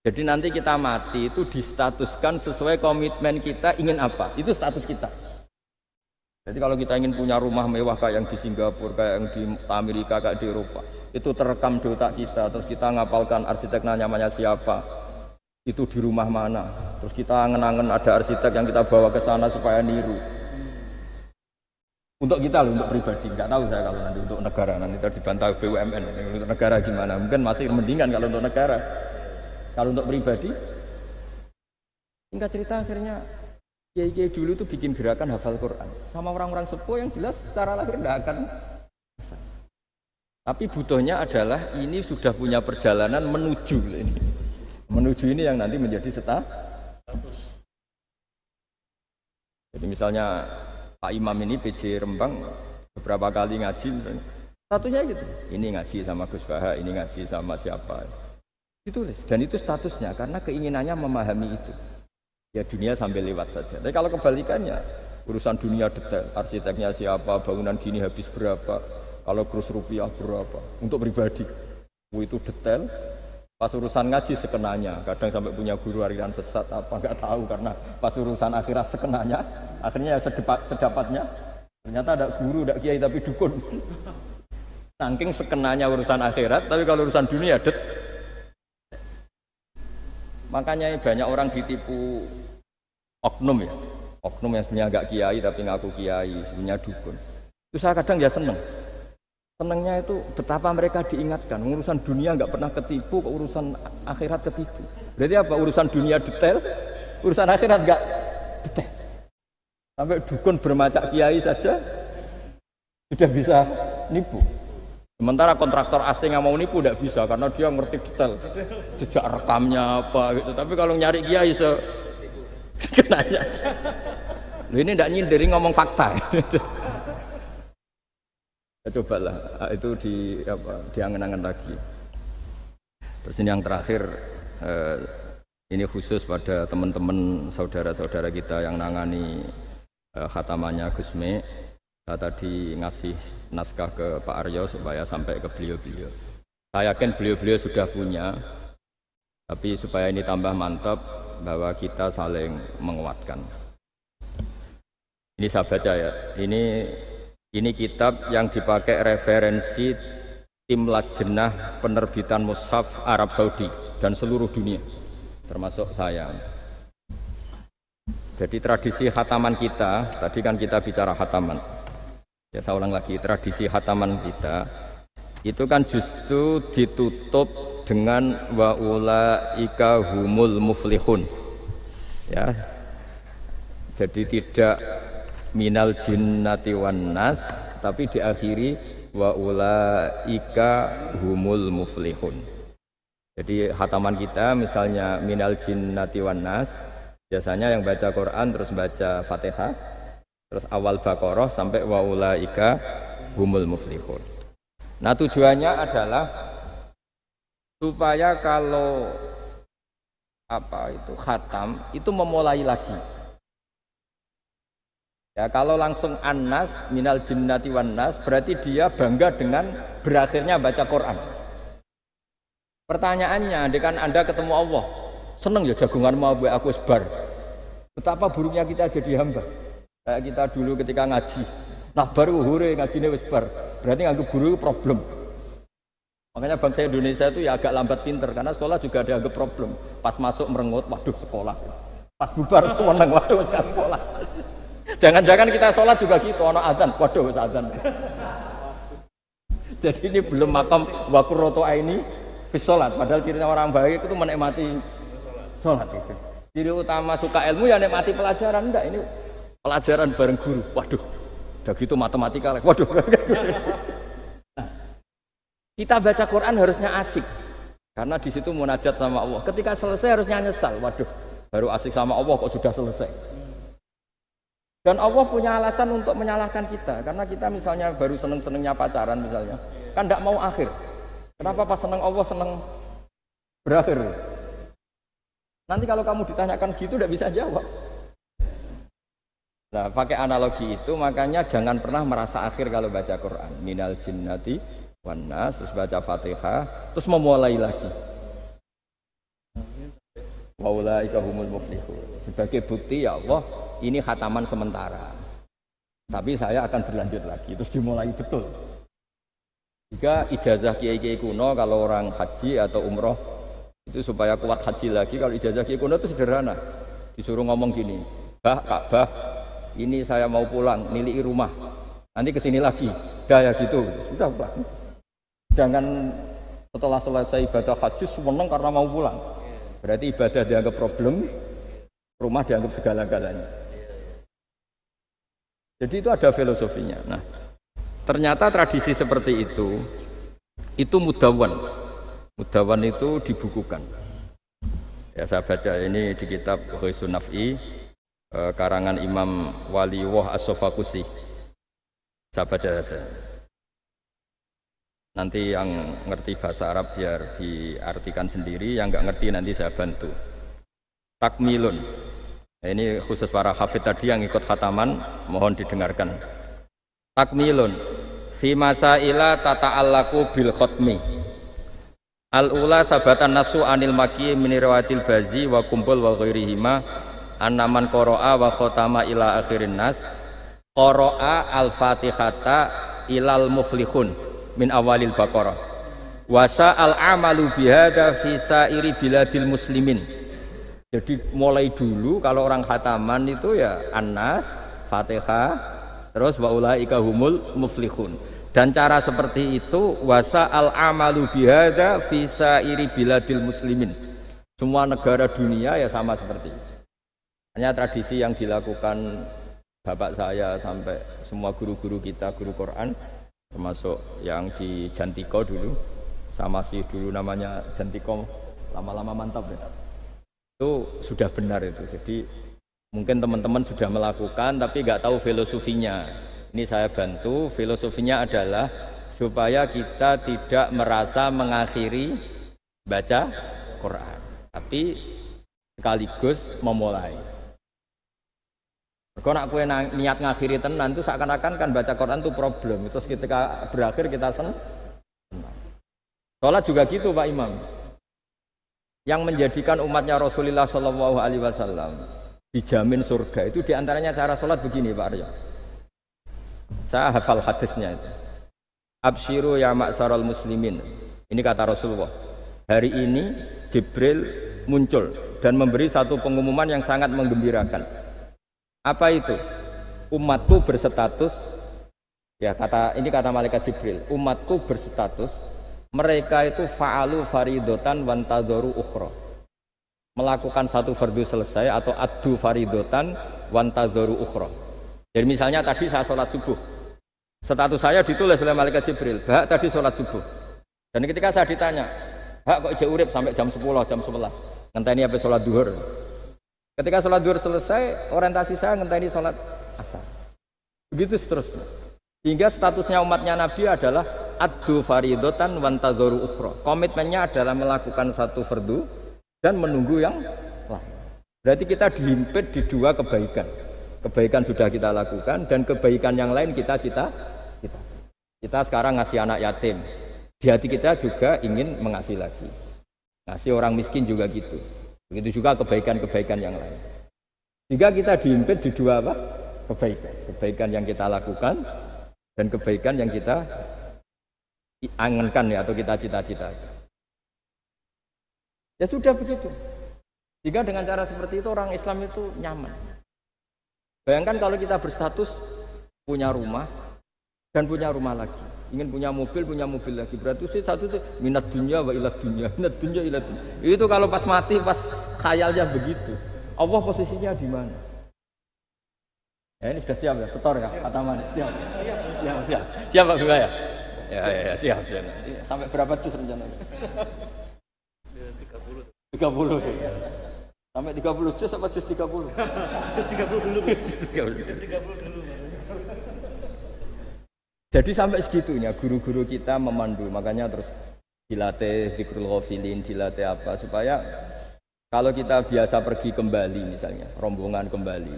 Jadi nanti kita mati itu distatuskan sesuai komitmen kita ingin apa. Itu status kita. Jadi kalau kita ingin punya rumah mewah kayak yang di Singapura, kayak yang di Amerika, kayak di Eropa, itu terekam di otak kita. Terus kita ngapalkan arsiteknya namanya siapa, itu di rumah mana. Terus kita angen-angen ada arsitek yang kita bawa ke sana supaya niru. Untuk kita loh, untuk pribadi, nggak tahu saya kalau nanti untuk negara, nanti dibantah BUMN. Untuk negara gimana? Mungkin masih mendingan kalau untuk negara. Kalau untuk pribadi, singkat cerita akhirnya kiai-kiai dulu itu bikin gerakan hafal Quran sama orang-orang sepuh yang jelas secara lahir tidak akan. Tapi butuhnya adalah ini sudah punya perjalanan menuju ini. Menuju ini yang nanti menjadi status. Jadi misalnya Pak Imam ini PJ Rembang beberapa kali ngaji misalnya. Statusnya gitu. Ini ngaji sama Gus Baha, ini ngaji sama siapa. Ditulis. Dan itu statusnya karena keinginannya memahami itu. Ya dunia sambil lewat saja. Tapi kalau kebalikannya, urusan dunia detail, arsiteknya siapa, bangunan gini habis berapa, kalau kurs rupiah berapa, untuk pribadi. Itu detail. Pas urusan ngaji sekenanya, kadang sampai punya guru aliran sesat apa nggak tahu karena pas urusan akhirat sekenanya, akhirnya ya sedapatnya. Ternyata ada guru, ada kiai tapi dukun. Saking sekenanya urusan akhirat, tapi kalau urusan dunia makanya banyak orang ditipu oknum ya. Oknum yang sebenarnya agak kiai tapi ngaku kiai, sebenarnya dukun. Itu saya kadang ya seneng. Senengnya itu betapa mereka diingatkan. Urusan dunia nggak pernah ketipu, kok urusan akhirat ketipu. Berarti apa? Urusan dunia detail, urusan akhirat nggak detail. Sampai dukun bermacak kiai saja sudah bisa nipu. Sementara kontraktor asing yang mau nipu tidak bisa karena dia ngerti detail jejak rekamnya apa gitu. Tapi kalau nyari kiai sekenanya, ini tidak nyindirin ngomong fakta. Ya, cobalah itu diangen-angen lagi. Terus ini yang terakhir, ini khusus pada teman-teman saudara-saudara kita yang nangani khatamannya Gusme. Saya tadi ngasih naskah ke Pak Aryo supaya sampai ke beliau-beliau. Saya yakin beliau-beliau sudah punya, tapi supaya ini tambah mantap bahwa kita saling menguatkan. Ini saya baca ya. Ini kitab yang dipakai referensi tim lajnah penerbitan mushaf Arab Saudi dan seluruh dunia, termasuk saya. Jadi tradisi khataman kita, tadi kan kita bicara khataman. Ya saya ulang lagi, tradisi khataman kita itu kan justru ditutup dengan wa ulaika humul muflihun. Ya. Jadi tidak minal jinnati wan nas, tapi diakhiri wa ulaika humul muflihun. Jadi khataman kita misalnya minal jinnati wan nas, biasanya yang baca Quran terus baca Fatihah, terus awal Baqarah sampai wa ulaika humul muflihun. Nah, tujuannya adalah supaya kalau khatam itu memulai lagi. Ya, kalau langsung An-Nas minal jinnati wan nas berarti dia bangga dengan berakhirnya baca Quran. Pertanyaannya, kan Anda ketemu Allah, seneng ya jagungan mau aku sebar. Betapa buruknya kita jadi hamba. Kayak kita dulu ketika ngaji, nah baru hure ngajine wis bar. Berarti nganggep guru itu problem. Makanya bangsa Indonesia itu ya agak lambat pinter karena sekolah juga dianggap problem. Pas masuk merengut, waduh sekolah. Pas bubar seneng, waduh wis sekolah. Jangan-jangan kita sholat juga gitu, ono adzan, waduh wis adzan. Jadi ini belum makam wakurroto ini fi sholat. Padahal cirinya orang baik itu menikmati sholat itu. Ciri utama suka ilmu ya nikmati pelajaran. Enggak, ini pelajaran bareng guru. Waduh, udah gitu matematika. Waduh. Nah, kita baca Quran harusnya asik. Karena di situ munajat sama Allah. Ketika selesai harusnya nyesal. Waduh, baru asik sama Allah kok sudah selesai. Dan Allah punya alasan untuk menyalahkan kita. Karena kita misalnya baru seneng-senengnya pacaran misalnya. Kan tidak mau akhir. Kenapa pas seneng Allah seneng berakhir? Nanti kalau kamu ditanyakan gitu tidak bisa jawab. Nah, pakai analogi itu makanya jangan pernah merasa akhir kalau baca Quran. Minal jinnati wan nas, terus baca Fatihah, terus memulai lagi. Wa ulaika humul muflihun. Sebagai bukti ya Allah, ini khataman sementara. Tapi saya akan berlanjut lagi, terus dimulai betul. Jika ijazah kiai-kiai kuno kalau orang haji atau umroh itu supaya kuat haji lagi, kalau ijazah kiai kuno itu sederhana. Disuruh ngomong gini, "Bah, Ka'bah, ini saya mau pulang, miliki rumah. Nanti kesini lagi." Dah ya gitu, sudah pulang. Jangan setelah selesai ibadah haji seneng karena mau pulang. Berarti ibadah dianggap problem, rumah dianggap segala-galanya. Jadi itu ada filosofinya. Nah, ternyata tradisi seperti itu mudawwan. Mudawwan itu dibukukan. Ya saya baca ini di kitab Ghaisun Naf'i karangan Imam Waliullah As-Sofakusi. Saya baca saja. Nanti yang ngerti bahasa Arab biar diartikan sendiri, yang nggak ngerti nanti saya bantu. Takmilun. Nah, ini khusus para hafid tadi yang ikut khataman, mohon didengarkan. Takmilun fi masaila tata'allaku bil khotmi. Al-ula sabatan nasu anil maki min riwayatil bazi wa kumpul wa ghairihima annaman qara'a wa khatama ila akhirin nas qara'a al-fatihata ilal muflihun min awalil baqarah wa sa'al amalu bihada fi sa'iri biladil muslimin. Jadi mulai dulu kalau orang khataman itu ya An-Nas, Fatihah, terus wa ulaika humul muflihun. Dan cara seperti itu wasa al amalu bihada fi sa'iri biladil muslimin. Semua negara dunia ya sama seperti itu. Hanya tradisi yang dilakukan bapak saya sampai semua guru-guru kita, guru Quran, termasuk yang di Jantiko dulu, sama si dulu namanya Jantiko, lama-lama mantap ya. Itu sudah benar itu. Jadi mungkin teman-teman sudah melakukan tapi nggak tahu filosofinya. Ini saya bantu. Filosofinya adalah supaya kita tidak merasa mengakhiri baca Quran, tapi sekaligus memulai. Kalau nak kue niat ngakhiri tenan itu seakan-akan kan baca Quran itu problem. Terus ketika berakhir kita senang. Sholat juga gitu Pak Imam. Yang menjadikan umatnya Rasulullah SAW dijamin surga itu diantaranya cara sholat begini Pak Arya. Saya hafal hadisnya itu. Absyiru ya ma'syaral muslimin. Ini kata Rasulullah. Hari ini Jibril muncul dan memberi satu pengumuman yang sangat menggembirakan. Apa itu? Umatku berstatus, ya ini kata malaikat Jibril. Umatku berstatus mereka itu fa'alu faridotan wantadharu ukhra. Melakukan satu fardu selesai atau addu faridotan wantadharu ukhra. Jadi misalnya tadi saya sholat subuh, status saya ditulis oleh malaikat Jibril, Bak tadi sholat subuh. Dan ketika saya ditanya, Bak kok ijek urip sampai jam 10, jam 11, ngenteni apa sholat duhur. Ketika sholat duhur selesai, orientasi saya ngenteni sholat asar. Begitu seterusnya. Hingga statusnya umatnya Nabi adalah addu faridotan wantadharu ukhra. Komitmennya adalah melakukan satu fardu dan menunggu yang lain. Berarti kita dihimpit di dua kebaikan. Kebaikan sudah kita lakukan dan kebaikan yang lain kita sekarang ngasih anak yatim. Di hati kita juga ingin mengasih lagi. Ngasih orang miskin juga gitu. Begitu juga kebaikan-kebaikan yang lain. Jika kita diimpit di dua apa? Kebaikan. Kebaikan yang kita lakukan dan kebaikan yang kita angankan ya, atau kita cita-citakan. Ya sudah begitu. Jika dengan cara seperti itu orang Islam itu nyaman. Bayangkan kalau kita berstatus punya rumah dan punya rumah lagi, ingin punya mobil lagi, berarti satu itu minat dunia wa ilat dunia, minat dunia ilat dunia. Itu kalau pas mati, pas khayalnya begitu. Allah posisinya di mana? Ya ini sudah siap ya, setor ya, kata mana? Siap Pak Bima ya? Ya, siap. Sampai berapa juz rencananya? 30. Sampai 30 juz apa juz 30? Juz 30 dulu. Juz 30 dulu. Jadi sampai segitunya guru-guru kita memandu, makanya terus dilatih dzikrul ghafilin, dilatih apa supaya kalau kita biasa pergi kembali misalnya, rombongan kembali,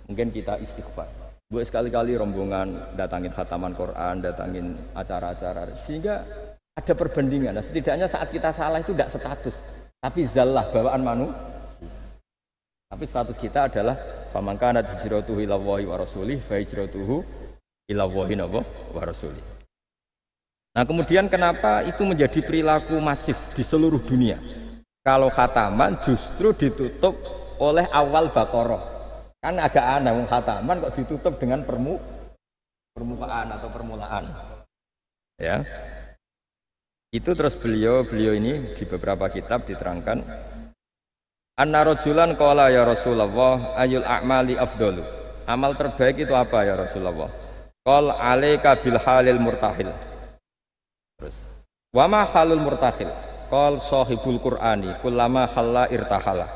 mungkin kita istighfar. Buat sekali-kali rombongan datangin khataman Quran, datangin acara-acara, sehingga ada perbandingan. Nah, setidaknya saat kita salah itu tidak status, tapi zallah, bawaan manusia. Tapi status kita adalah faman kana hijratuhu ila Allahi wa rasulih fa hijratuhu ila Allahi wa rasulih. Nah, kemudian kenapa itu menjadi perilaku masif di seluruh dunia? Kalau khataman justru ditutup oleh awal Baqarah. Kan agak aneh, khataman kok ditutup dengan permukaan atau permulaan. Ya. Itu terus beliau ini di beberapa kitab diterangkan anna rajulan qala ya Rasulullah ayul a'mali afdalu. Amal terbaik itu apa ya Rasulullah? Qal alaika bil halil murtahil. Terus wa ma halul murtahil? Qal sahibul Qur'ani kullama khalla irtahala.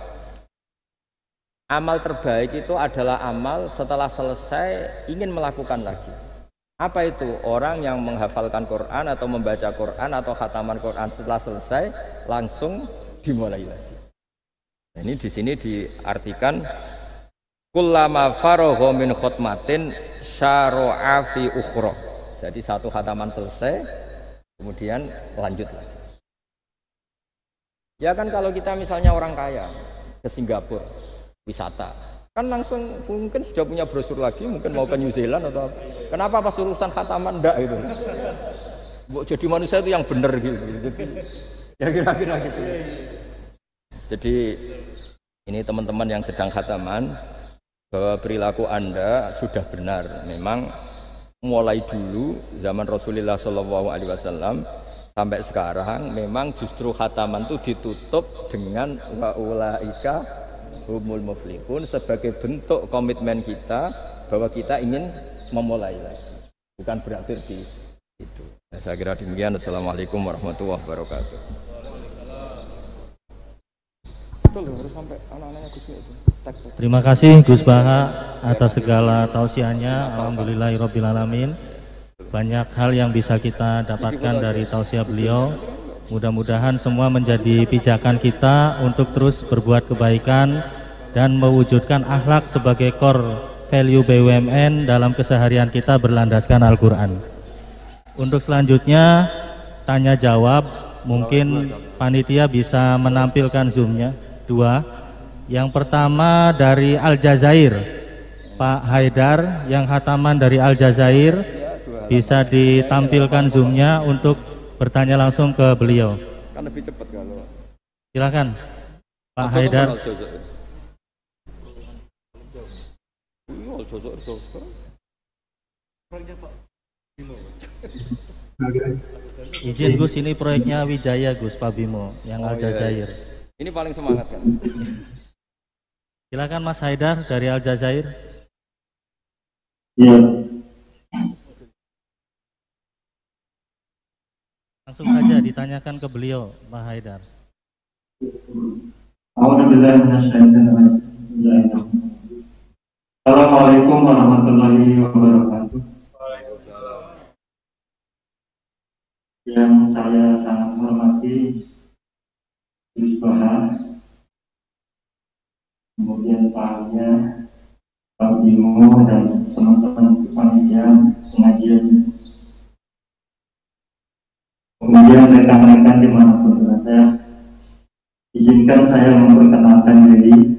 Amal terbaik itu adalah amal setelah selesai ingin melakukan lagi. Apa itu? Orang yang menghafalkan Quran atau membaca Quran atau khataman Quran setelah selesai langsung dimulai lagi. Nah, ini di sini diartikan kullama faragha min khutmatin syara'a fi ukhra. Jadi satu khataman selesai kemudian lanjut lagi. Ya kan kalau kita misalnya orang kaya ke Singapura wisata, kan langsung mungkin sudah punya brosur lagi, mungkin mau ke New Zealand atau apa. Kenapa pas urusan khataman ndak gitu? Jadi manusia itu yang benar gitu. Jadi ya kira-kira gitu. Jadi ini teman-teman yang sedang khataman, bahwa perilaku Anda sudah benar. Memang mulai dulu zaman Rasulullah SAW sampai sekarang memang justru khataman itu ditutup dengan wa ulaika humul muflihun sebagai bentuk komitmen kita bahwa kita ingin memulai lagi. Bukan berakhir di itu. Nah, saya kira demikian. Assalamualaikum warahmatullahi wabarakatuh. Terima kasih Gus Baha atas segala tausiahnya. Alhamdulillahirabbil alamin. Banyak hal yang bisa kita dapatkan dari tausiah beliau. Mudah-mudahan semua menjadi pijakan kita untuk terus berbuat kebaikan dan mewujudkan akhlak sebagai core value BUMN dalam keseharian kita berlandaskan Al-Quran. Untuk selanjutnya tanya jawab, mungkin panitia bisa menampilkan zoomnya. Dua. Yang pertama dari Aljazair, Pak Haidar yang khataman dari Aljazair, bisa ditampilkan zoomnya untuk bertanya langsung ke beliau. Kan lebih cepat kalau. Silakan Pak Haidar. Izin Gus, ini proyeknya Wijaya Gus, Pak Bimo yang Aljazair. Iya. Ini paling semangat kan. Silakan Mas Haidar dari Aljazair. Iya. Langsung saja ditanyakan ke beliau, Pak Haidar. Assalamualaikum warahmatullahi wabarakatuh. Yang saya sangat hormati Gus Baha, kemudian Pak Alia, Pak Bimo, dan teman-teman panitia pengajian, kemudian rekan-rekan dimanapun berada, Izinkan saya memperkenalkan diri.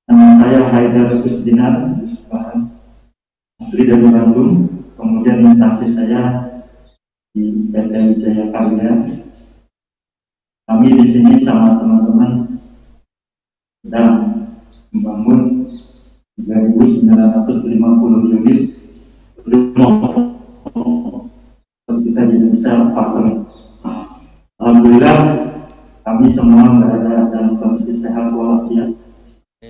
Nama saya Haidar Kusdinar, asli dari Bandung. Kemudian instansi saya di PT Wijaya Karya. Kami di sini sama teman-teman sedang membangun 3.950 unit rumah kita di Indonesia apartemen. Alhamdulillah kami semua berada dalam kondisi sehat walafiat,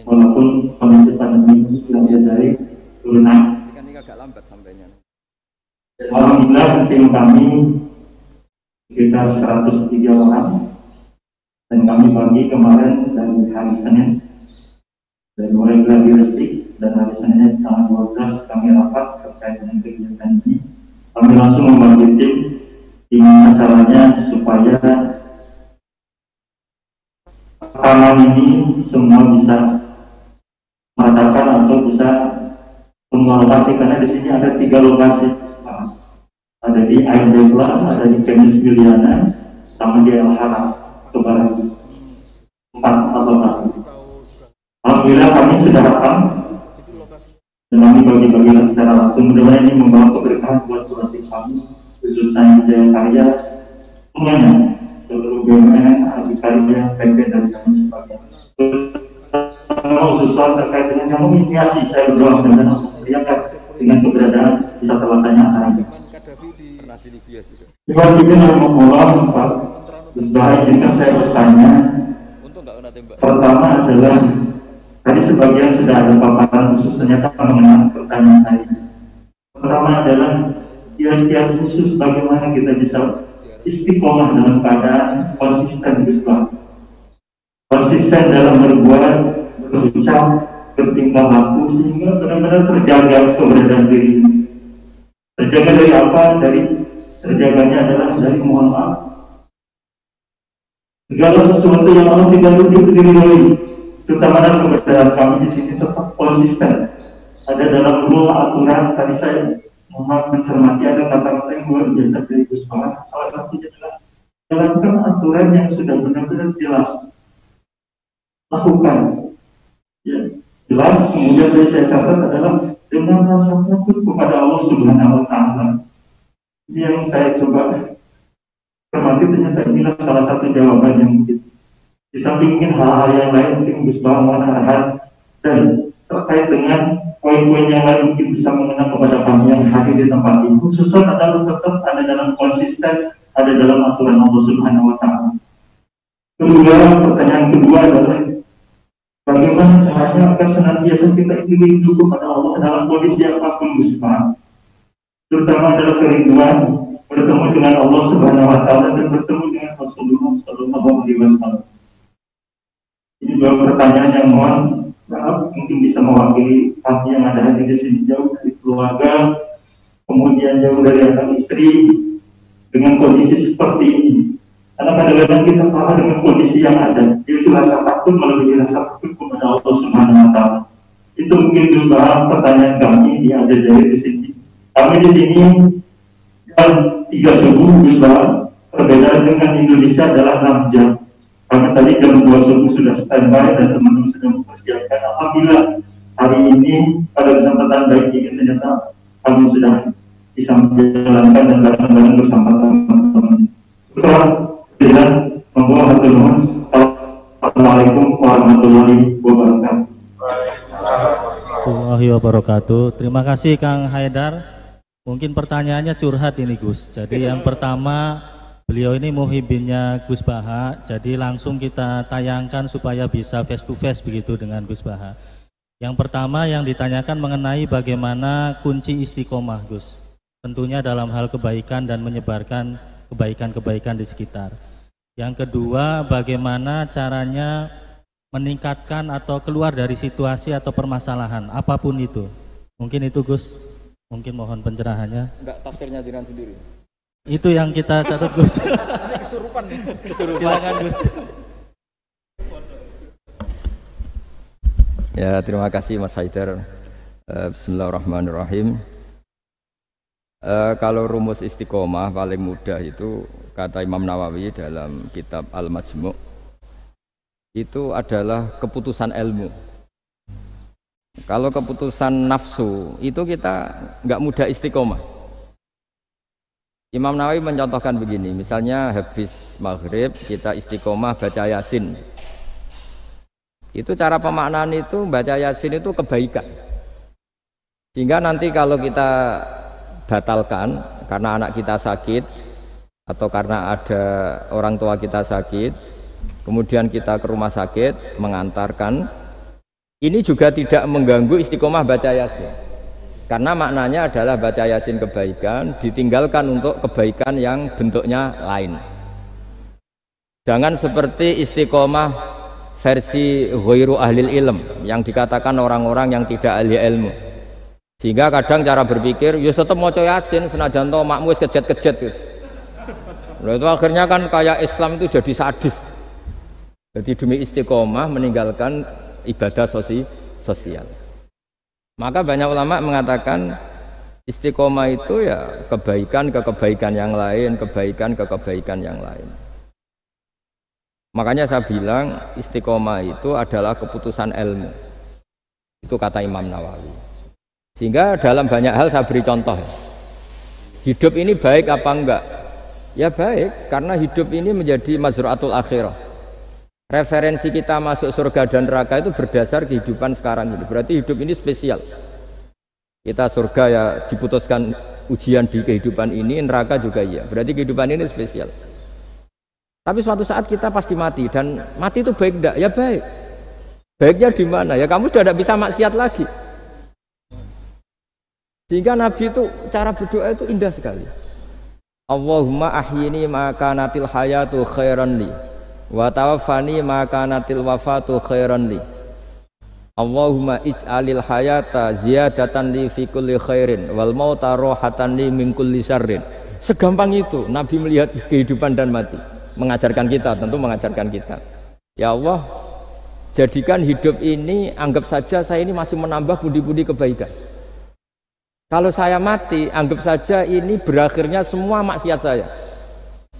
walaupun kondisi pandemi ini tidak dari turunan. Alhamdulillah tim kami sekitar 103 orang dan kami bagi kemarin dari hari Senin dari mulai gladi resik dan hari Senin tanggal 12 kami rapat terkait dengan kegiatan ini. Kami langsung membagi tim gimana caranya supaya rekaman ini semua bisa merasakan atau bisa semua lokasi, karena di sini ada 3 lokasi. Ada di Ain Depla, ada di Kemis Biliana, sama di El Haras, Kebaran. 4 lokasi. Alhamdulillah kami sudah rekam dan kami bagi-bagikan secara langsung. Mudah-mudahan ini membawa keberkahan buat kolektif kami, khususnya Wijaya Karya, semuanya, seluruh BUMN, Adikarya, PP dan kami sebagainya. Khususnya terkait dengan kamu mediasi, saya berdoa dan lihatkan dengan keberadaan kita terlaksananya acara ini. Iwan bikin Allah Pak. Baik, ini saya bertanya. Pertama adalah tadi sebagian sudah ada paparan khusus, ternyata mengenai pertanyaan saya. Pertama adalah kiat-kiat khusus bagaimana kita bisa istiqomah dalam keadaan konsisten, konsisten dalam berbuat, berucap, bertingkah laku sehingga benar-benar terjaga keberadaan diri. Terjaga dari apa? Terjaganya adalah dari mohon maaf. Segala sesuatu yang Allah tidak diridhoi, terutama dalam keberadaan kami di sini tetap konsisten. Ada dalam dua aturan, tadi saya mencermati ada kata-kata yang luar biasa dari Gus Baha. Salah satunya adalah jalankan aturan yang sudah benar-benar jelas, lakukan. Ya, jelas. Kemudian yang saya catat adalah dengan rasa takut kepada Allah Subhanahu Wa Taala. Ini yang saya coba cermati, ternyata inilah salah satu jawaban yang mungkin. Kita ingin hal-hal yang lain mungkin Gus Baha arahan dan terkait dengan poin-poin yang lain mungkin bisa mengenai kepada kami yang hadir di tempat ini. Khususnya adalah tetap ada dalam konsisten, ada dalam aturan Allah Subhanahu Wa Taala. Kedua, pertanyaan kedua adalah bagaimana caranya agar senantiasa kita ingin hidup kepada Allah dalam kondisi apapun, Gus Baha. Terutama adalah kerinduan bertemu dengan Allah Subhanahu Wa Taala dan bertemu dengan Rasulullah Sallallahu Alaihi Wasallam. Ini dua pertanyaan yang mohon maaf mungkin bisa mewakili kami yang ada hadir di sini, jauh dari keluarga, kemudian jauh dari anak istri, dengan kondisi seperti ini. Karena kadang-kadang kita kalah dengan kondisi yang ada, yaitu rasa takut melebihi rasa takut kepada Allah Subhanahu Wa Taala. Itu mungkin Gus Baha pertanyaan kami yang ada di sini. Kami di sini jam 3 subuh, Gus Baha. Perbedaan dengan Indonesia adalah 6 jam. Kami tadi jam 2 subuh sudah standby dan teman-teman sudah mempersiapkan. Alhamdulillah hari ini pada kesempatan baik ini ternyata kami sudah bisa menjalankan dan bareng-bareng bersama teman-teman. Setelah membawa hatur nuhun. Assalamualaikum warahmatullahi wabarakatuh. Warahmatullahi wabarakatuh. Terima kasih Kang Haidar. Mungkin pertanyaannya curhat ini Gus. Jadi yang pertama, beliau ini muhibinnya Gus Baha, jadi langsung kita tayangkan supaya bisa face to face begitu dengan Gus Baha. Yang pertama yang ditanyakan mengenai bagaimana kunci istiqomah Gus. Tentunya dalam hal kebaikan dan menyebarkan kebaikan-kebaikan di sekitar. Yang kedua, bagaimana caranya meningkatkan atau keluar dari situasi atau permasalahan apapun itu. Mungkin itu Gus. Mungkin mohon pencerahannya. Enggak, tafsirnya jenengan sendiri. Itu yang kita catat Gus. Ini kesurupan nih. Silakan Gus. Ya, terima kasih Mas Haidar. Bismillahirrahmanirrahim. Kalau rumus istiqomah paling mudah itu kata Imam Nawawi dalam kitab Al-Majmu', itu adalah keputusan ilmu. Kalau keputusan nafsu itu kita nggak mudah istiqomah. Imam Nawawi mencontohkan begini, misalnya habis maghrib kita istiqomah baca Yasin. Itu cara pemaknaan itu baca Yasin itu kebaikan. Sehingga nanti kalau kita batalkan karena anak kita sakit atau karena ada orang tua kita sakit, kemudian kita ke rumah sakit mengantarkan, ini juga tidak mengganggu istiqomah baca Yasin. Karena maknanya adalah baca Yasin kebaikan, ditinggalkan untuk kebaikan yang bentuknya lain. Jangan seperti istiqomah versi ghairu ahlil ilm yang dikatakan orang-orang yang tidak ahli ilmu. Sehingga kadang cara berpikir, ya tetap maca Yasin senajan to makmu wis kejet-kejet gitu. Nah, itu akhirnya kan kayak Islam itu jadi sadis. Jadi demi istiqomah meninggalkan ibadah sosial. Maka banyak ulama mengatakan istiqomah itu ya kebaikan ke kebaikan yang lain, kebaikan ke kebaikan yang lain. Makanya saya bilang istiqomah itu adalah keputusan ilmu. Itu kata Imam Nawawi. Sehingga dalam banyak hal saya beri contoh. Hidup ini baik apa enggak? Ya baik, karena hidup ini menjadi mazru'atul akhirah. Referensi kita masuk surga dan neraka itu berdasar kehidupan sekarang ini. Berarti hidup ini spesial. Kita surga ya diputuskan ujian di kehidupan ini, neraka juga iya. Berarti kehidupan ini spesial. Tapi suatu saat kita pasti mati, dan mati itu baik enggak? Ya baik. Baiknya di mana? Ya kamu sudah tidak bisa maksiat lagi. Sehingga Nabi itu cara berdoa itu indah sekali. Allahumma ahyini ma kanatil hayatu khairan li wa tawaffani ma kanatil wafatu khairan li. Allahumma ij'alil hayata ziyadatan li fi kulli khairin wal mauta rohatan li min kulli syarrin. Segampang itu Nabi melihat kehidupan dan mati. Mengajarkan kita, tentu mengajarkan kita. Ya Allah, jadikan hidup ini, anggap saja saya ini masih menambah budi-budi kebaikan. Kalau saya mati, anggap saja ini berakhirnya semua maksiat saya.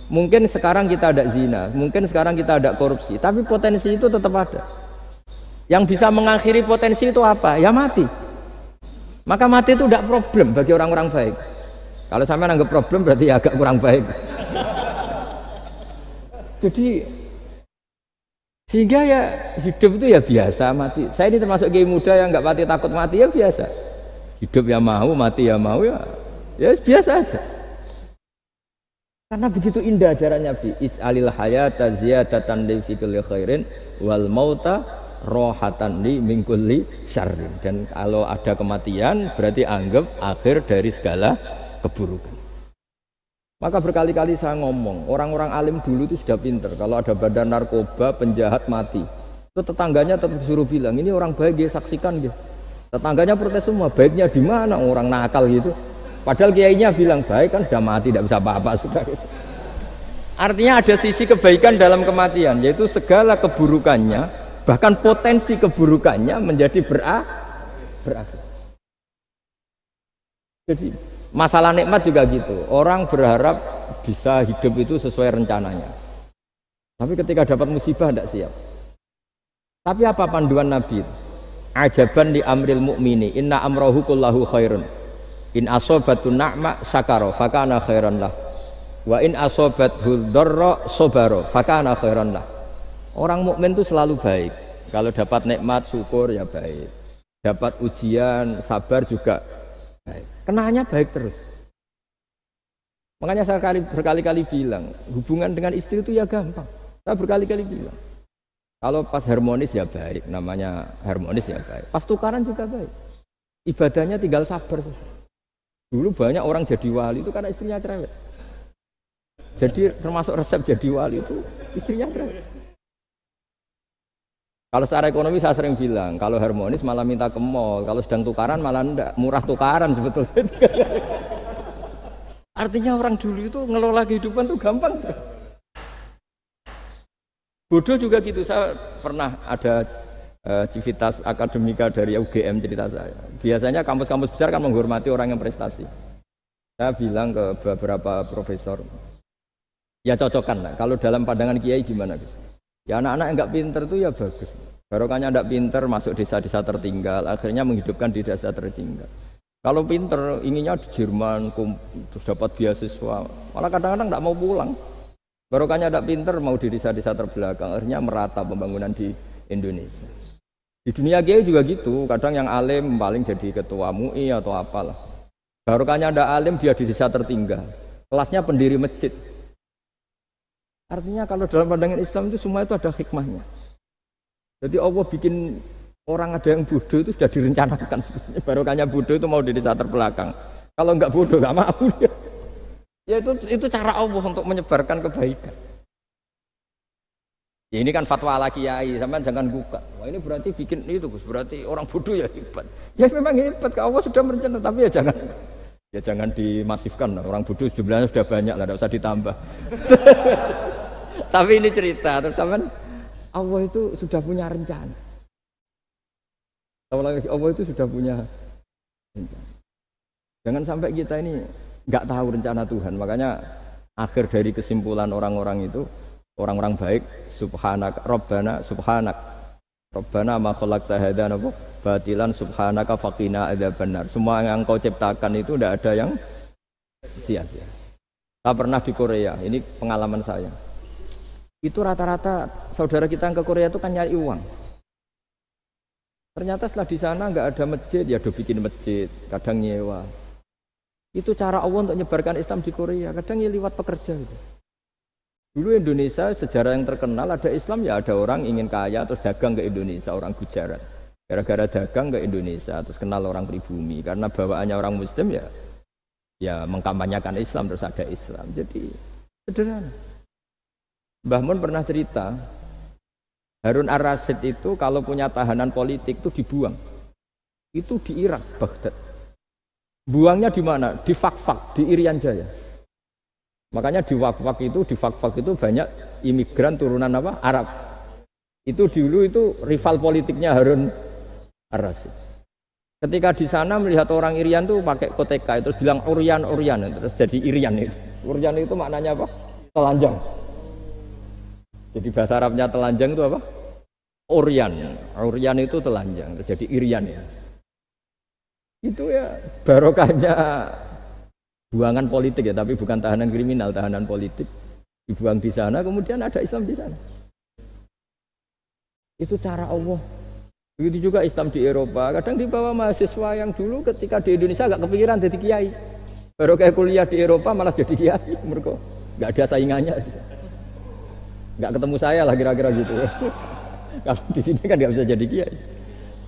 Mungkin sekarang kita ada zina, mungkin sekarang kita ada korupsi, tapi potensi itu tetap ada. Yang bisa mengakhiri potensi itu apa? Ya mati. Maka mati itu tidak problem bagi orang-orang baik. Kalau sampai anggap problem berarti agak kurang baik. Jadi sehingga ya hidup itu ya biasa, mati. Saya ini termasuk kiai muda yang nggak pati takut mati, ya biasa. Hidup ya mau, mati ya mau, ya biasa aja. Karena begitu indah ajaran Nabi. Ij'alil hayata ziyadatan li fi kulli khairin wal mauta rohatan li min kulli syarrin. Dan kalau ada kematian berarti anggap akhir dari segala keburukan. Maka berkali-kali saya ngomong, orang-orang alim dulu itu sudah pinter. Kalau ada badan narkoba, penjahat mati, itu tetangganya tetap disuruh bilang, ini orang baik, dia saksikan dia. Tetangganya protes semua, baiknya di mana orang nakal gitu. Padahal kiainya bilang baik kan sudah mati, tidak bisa apa-apa sudah. Artinya ada sisi kebaikan dalam kematian, yaitu segala keburukannya, bahkan potensi keburukannya menjadi berakhir. Jadi masalah nikmat juga gitu. Orang berharap bisa hidup itu sesuai rencananya. Tapi ketika dapat musibah tidak siap. Tapi apa panduan Nabi? Ajaban li amril mu'mini inna amrahu kullahu khairun. In asobatun na'ma syakara fakana khairan lah. Wa in asobathu dharra sobaro fakana khairan lah. Orang mukmin itu selalu baik. Kalau dapat nikmat syukur ya baik. Dapat ujian sabar juga baik. Kenanya baik terus. Makanya saya berkali-kali bilang, hubungan dengan istri itu ya gampang. Saya berkali-kali bilang, kalau pas harmonis ya baik, namanya harmonis ya baik. Pas tukaran juga baik. Ibadahnya tinggal sabar. Dulu banyak orang jadi wali itu karena istrinya cerewet. Jadi termasuk resep jadi wali itu istrinya cerewet. Kalau secara ekonomi saya sering bilang, kalau harmonis malah minta ke mall, kalau sedang tukaran malah enggak, murah tukaran sebetulnya. Artinya orang dulu itu ngelola kehidupan itu gampang sekali. Bodoh juga gitu. Saya pernah ada civitas akademika dari UGM cerita saya. Biasanya kampus-kampus besar kan menghormati orang yang prestasi. Saya bilang ke beberapa profesor, ya cocokkan lah. Kalau dalam pandangan kiai gimana, Gus? Ya anak-anak yang nggak pinter itu ya bagus. Barokahnya nggak pinter masuk desa-desa tertinggal, akhirnya menghidupkan di desa tertinggal. Kalau pinter inginnya di Jerman, terus dapat beasiswa, malah kadang-kadang nggak mau pulang. Barokahnya nggak pinter mau di desa-desa terbelakang, akhirnya merata pembangunan di Indonesia. Di dunia gaya juga gitu, kadang yang alim paling jadi ketua MUI atau apalah. Barokahnya ndak alim dia di desa tertinggal, kelasnya pendiri masjid. Artinya kalau dalam pandangan Islam itu semua itu ada hikmahnya. Jadi Allah bikin orang ada yang bodoh itu sudah direncanakan. Barokahnya bodoh itu mau di desa terbelakang. Kalau enggak bodoh enggak mau dia. Ya itu cara Allah untuk menyebarkan kebaikan. Ya ini kan fatwa ala kiai, sampean jangan buka. Wah ini berarti bikin itu Gus, berarti orang bodoh ya hebat. Ya memang hebat, Allah sudah merencanakan, tapi ya jangan dimasifkan. Orang bodoh jumlahnya sudah banyak lah, tidak usah ditambah. Tapi ini cerita, terus sampean Allah itu sudah punya rencana. Allah itu sudah punya rencana. Jangan sampai kita ini nggak tahu rencana Tuhan. Makanya akhir dari kesimpulan orang-orang itu, orang-orang baik, subhanak Rabbana subhanak Rabbana ma khalaqta hadza batilan subhanaka faqina adzabannar. Semua yang Engkau ciptakan itu tidak ada yang sia-sia. Saya pernah di Korea, ini pengalaman saya. Itu rata-rata saudara kita yang ke Korea itu kan nyari uang. Ternyata setelah di sana nggak ada masjid, ya udah bikin masjid, kadang nyewa. Itu cara Allah untuk menyebarkan Islam di Korea, kadang ya lewat pekerja gitu. Dulu Indonesia sejarah yang terkenal ada Islam ya ada orang ingin kaya terus dagang ke Indonesia, orang Gujarat. Gara-gara dagang ke Indonesia terus kenal orang pribumi karena bawaannya orang Muslim ya mengkampanyekan Islam terus ada Islam. Jadi sederhana. Mbah Mun pernah cerita Harun Ar-Rasyid itu kalau punya tahanan politik itu dibuang. Itu di Irak, Baghdad. Buangnya di mana? Di Fakfak, di Irian Jaya. Makanya di Fakfak itu banyak imigran turunan apa? Arab. Itu dulu itu rival politiknya Harun Ar-Rasyid. Ketika di sana melihat orang Irian tuh pakai koteka itu bilang Urian terus jadi Irian itu. Urian itu maknanya apa? Telanjang. Jadi bahasa Arabnya telanjang itu apa? Urian itu telanjang, jadi Irian ya. Itu ya barokahnya buangan politik ya, tapi bukan tahanan kriminal, tahanan politik dibuang di sana, kemudian ada Islam di sana. Itu cara Allah. Begitu juga Islam di Eropa, kadang dibawa mahasiswa yang dulu ketika di Indonesia agak kepikiran jadi kiai. Baru kayak kuliah di Eropa malah jadi kiai, mereka nggak ada saingannya. Nggak ketemu saya lah kira-kira gitu. Kalau di sini kan nggak bisa jadi kiai.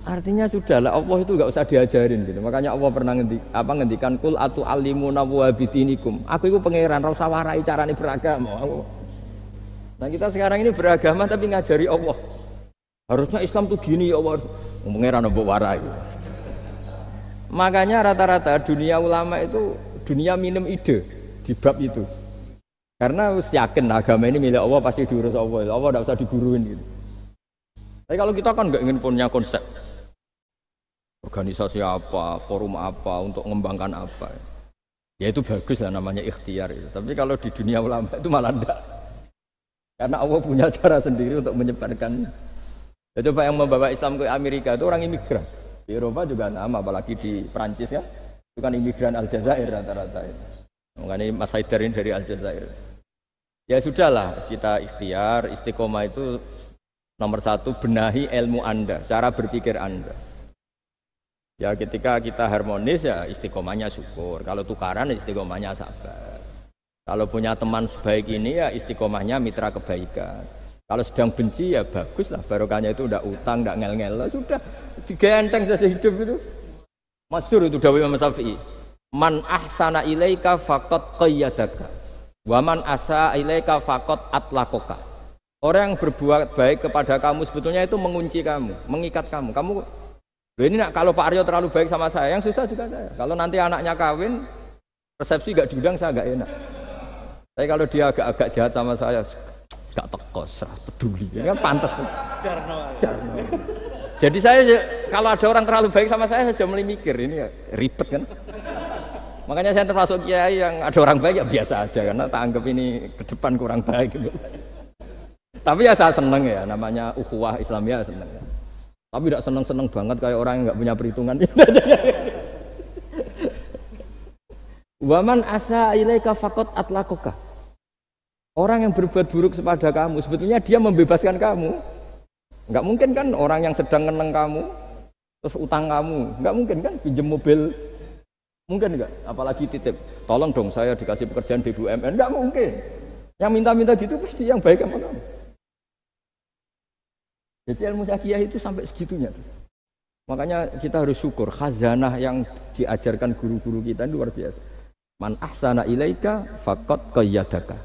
Artinya sudahlah Allah itu nggak usah diajarin gitu. Makanya Allah pernah ngendikan kul atu alimuna wa bidinikum. Aku itu pangeran, ora usah warai carane beragama. Nah kita sekarang ini beragama tapi ngajari Allah. Harusnya Islam tuh gini ya Allah. Pangeran mbok warai. Makanya rata-rata dunia ulama itu dunia minum ide di bab itu. Karena harus yakin agama ini milik Allah pasti diurus Allah. Allah tidak usah diguruin gitu. Tapi kalau kita kan nggak ingin punya konsep organisasi apa, forum apa untuk mengembangkan apa, ya itu bagus lah namanya ikhtiar itu. Tapi kalau di dunia ulama itu malah enggak. Karena Allah punya cara sendiri untuk menyebarkan. Ya, coba yang membawa Islam ke Amerika itu orang imigran. Di Eropa juga sama, apalagi di Prancis ya, itu kan imigran Aljazair rata-rata itu. Makanya Mas Haidar ini dari Aljazair. Ya sudahlah, kita ikhtiar, istiqomah itu nomor satu, benahi ilmu Anda, cara berpikir Anda. Ya ketika kita harmonis ya istiqomahnya syukur, kalau tukaran istiqomahnya sabar. Kalau punya teman sebaik ini ya istiqomahnya mitra kebaikan. Kalau sedang benci ya bagus lah, barokahnya itu udah utang, udah ngel-ngel, sudah digenteng saja hidup itu. Masyhur itu dawuh Imam Syafi'i. Man ahsana ilaika faqad qayyadaka. Waman asa ilaika faqad atlaqaka. Orang yang berbuat baik kepada kamu sebetulnya itu mengunci kamu, mengikat kamu. Kamu ini kalau Pak Aryo terlalu baik sama saya, yang susah juga saya. Kalau nanti anaknya kawin, resepsi gak diundang saya gak enak. Tapi kalau dia agak-agak jahat sama saya, gak tekos, peduli. Ini kan pantas. Jarno. Jadi saya kalau ada orang terlalu baik sama saya mulai mikir ini ya, ribet kan. Makanya saya termasuk kiai yang ada orang baik ya biasa aja karena tak anggap ini ke depan kurang baik gitu. Tapi ya saya seneng ya, namanya ukhuwah Islamiyah seneng ya. Tapi tidak seneng-seneng banget kayak orang yang nggak punya perhitungan. Waman asa ilaika faqat atlaqaka. Orang yang berbuat buruk kepada kamu, sebetulnya dia membebaskan kamu. Enggak mungkin kan orang yang sedang ngeneng kamu, terus utang kamu, enggak mungkin kan pinjam mobil, mungkin enggak? Apalagi titip, tolong dong saya dikasih pekerjaan BUMN, enggak mungkin. Yang minta-minta gitu pasti yang baik sama kamu. Jadi ilmu syariah itu sampai segitunya. Makanya kita harus syukur, khazanah yang diajarkan guru-guru kita ini luar biasa. Man ahsana ilaika faqad qayyadaka.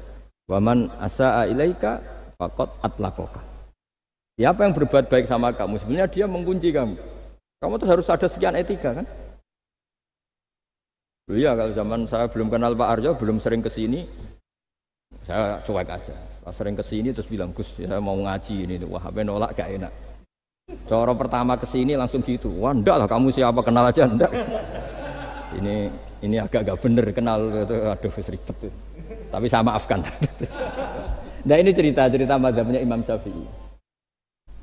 Wa man asaa ilaika faqad atlaqaka. Siapa yang berbuat baik sama kamu, sebenarnya dia mengunci kamu. Kamu tuh harus ada sekian etika kan? Iya, kalau zaman saya belum kenal Pak Arjo, belum sering kesini, saya cuek aja. Pas sering kesini terus bilang, Gus, saya mau ngaji ini, wah, nolak gak enak. Cara pertama kesini langsung gitu, wah, enggak lah, kamu siapa, kenal aja, enggak. Ini agak gak bener kenal, aduh ribet. Tapi saya maafkan. Nah ini cerita mazhabnya Imam Syafi'i.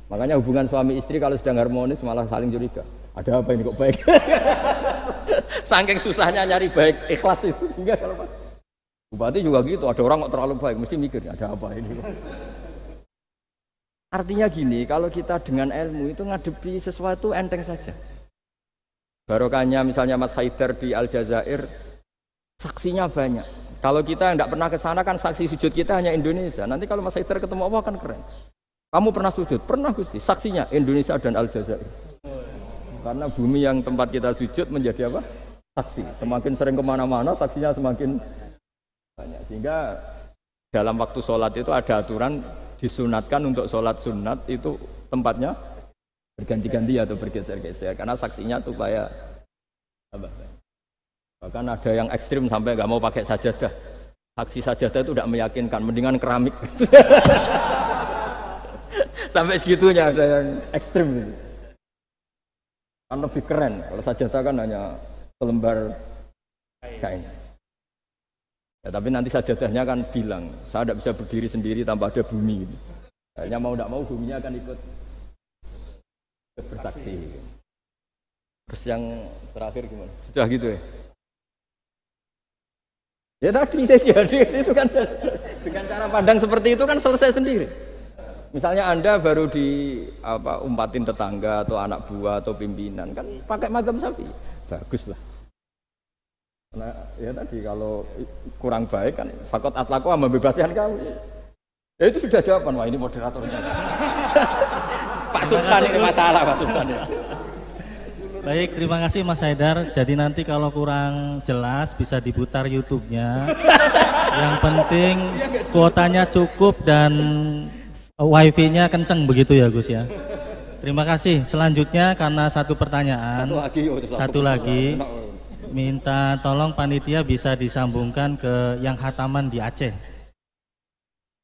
Makanya hubungan suami istri kalau sedang harmonis malah saling curiga. Ada apa ini kok baik? Saking susahnya nyari baik ikhlas itu sehingga kalau bupati juga gitu, ada orang kok terlalu baik mesti mikir ada apa ini. Artinya gini, kalau kita dengan ilmu itu ngadepi sesuatu enteng saja. Barokahnya misalnya Mas Haidar di Aljazair, saksinya banyak. Kalau kita tidak pernah ke sana kan saksi sujud kita hanya Indonesia. Nanti kalau Mas Haidar ketemu Allah kan keren. Kamu pernah sujud? Pernah Gusti. Saksinya Indonesia dan Aljazair. Karena bumi yang tempat kita sujud menjadi apa? Saksi. Semakin sering kemana-mana saksinya semakin banyak. Sehingga dalam waktu sholat itu ada aturan disunatkan untuk sholat sunat itu tempatnya berganti-ganti atau bergeser-geser. Karena saksinya tuh kayak apa? Bahkan ada yang ekstrim sampai nggak mau pakai sajadah. Saksi sajadah itu tidak meyakinkan, mendingan keramik. Sampai segitunya ada yang ekstrim gitu. Kan lebih keren. Kalau sajadah kan hanya selembar kain. Ya, tapi nanti sajadahnya kan bilang, saya tidak bisa berdiri sendiri tanpa ada bumi. Kayaknya mau tidak mau buminya akan ikut bersaksi. Terus yang terakhir gimana? Sudah gitu ya? Ya tadi itu kan dengan cara pandang seperti itu kan selesai sendiri. Misalnya Anda baru umpatin tetangga atau anak buah atau pimpinan kan pakai mazhab Syafi'i. Bagus lah. Nah, ya tadi kalau kurang baik kan fakot atlaqo membebaskan kamu. Ya itu sudah jawaban. Wah ini moderatornya. Pak Sultan ini masalah Pak Sultan ya. Baik, terima kasih Mas Haidar. Jadi nanti kalau kurang jelas bisa diputar YouTube-nya. Yang penting kuotanya cukup dan wifi-nya kenceng begitu ya Gus ya. Terima kasih. Selanjutnya karena satu pertanyaan, satu lagi, minta tolong panitia bisa disambungkan ke yang khataman di Aceh.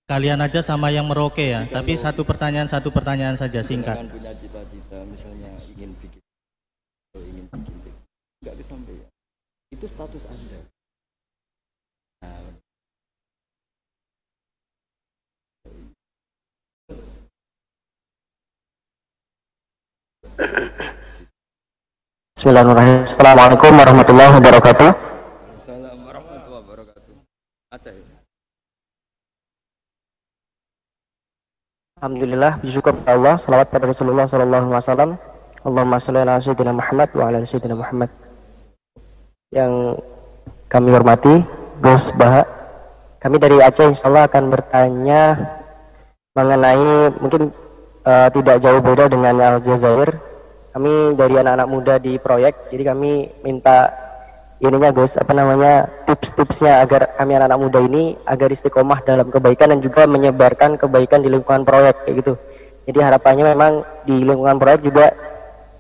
Kalian aja sama yang Merauke ya. Tapi satu pertanyaan saja singkat. Jangan punya cita-cita misalnya ingin bikin nggak kesampaian itu status Anda. Bismillahirrahmanirrahim. Assalamualaikum warahmatullahi wabarakatuh. Assalamualaikum warahmatullahi wabarakatuh. Aceh. Alhamdulillah, bersyukur kepada Allah, salawat pada Rasulullah sallallahu alaihi wasallam. Allahumma shalli ala sayyidina Muhammad wa ala sayyidina Muhammad. Yang kami hormati Gus Baha, kami dari Aceh insyaallah akan bertanya mengenai mungkin tidak jauh beda dengan Aljazair. Kami dari anak-anak muda di proyek, jadi kami minta ininya Gus, tips-tipsnya agar kami anak-anak muda ini agar istiqomah dalam kebaikan dan juga menyebarkan kebaikan di lingkungan proyek kayak gitu. Jadi harapannya memang di lingkungan proyek juga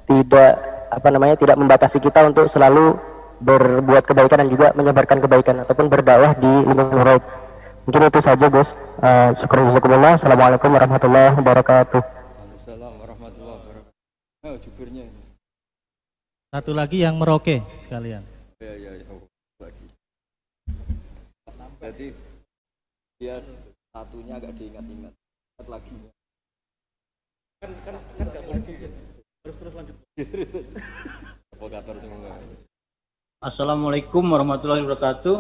tidak membatasi kita untuk selalu berbuat kebaikan dan juga menyebarkan kebaikan ataupun berdakwah di lingkungan proyek. Mungkin itu saja Gus. Syukur-syukurullah. Assalamualaikum warahmatullahi wabarakatuh. Waalaikumsalam warahmatullahi wabarakatuh. Juburnya ini. Satu lagi yang Merauke sekalian. Ya lagi. Jadi dia satunya agak diingat-ingat. lagi. Kan enggak lagi. Terus lanjut. Terus. Provokator semua. Assalamualaikum warahmatullahi wabarakatuh.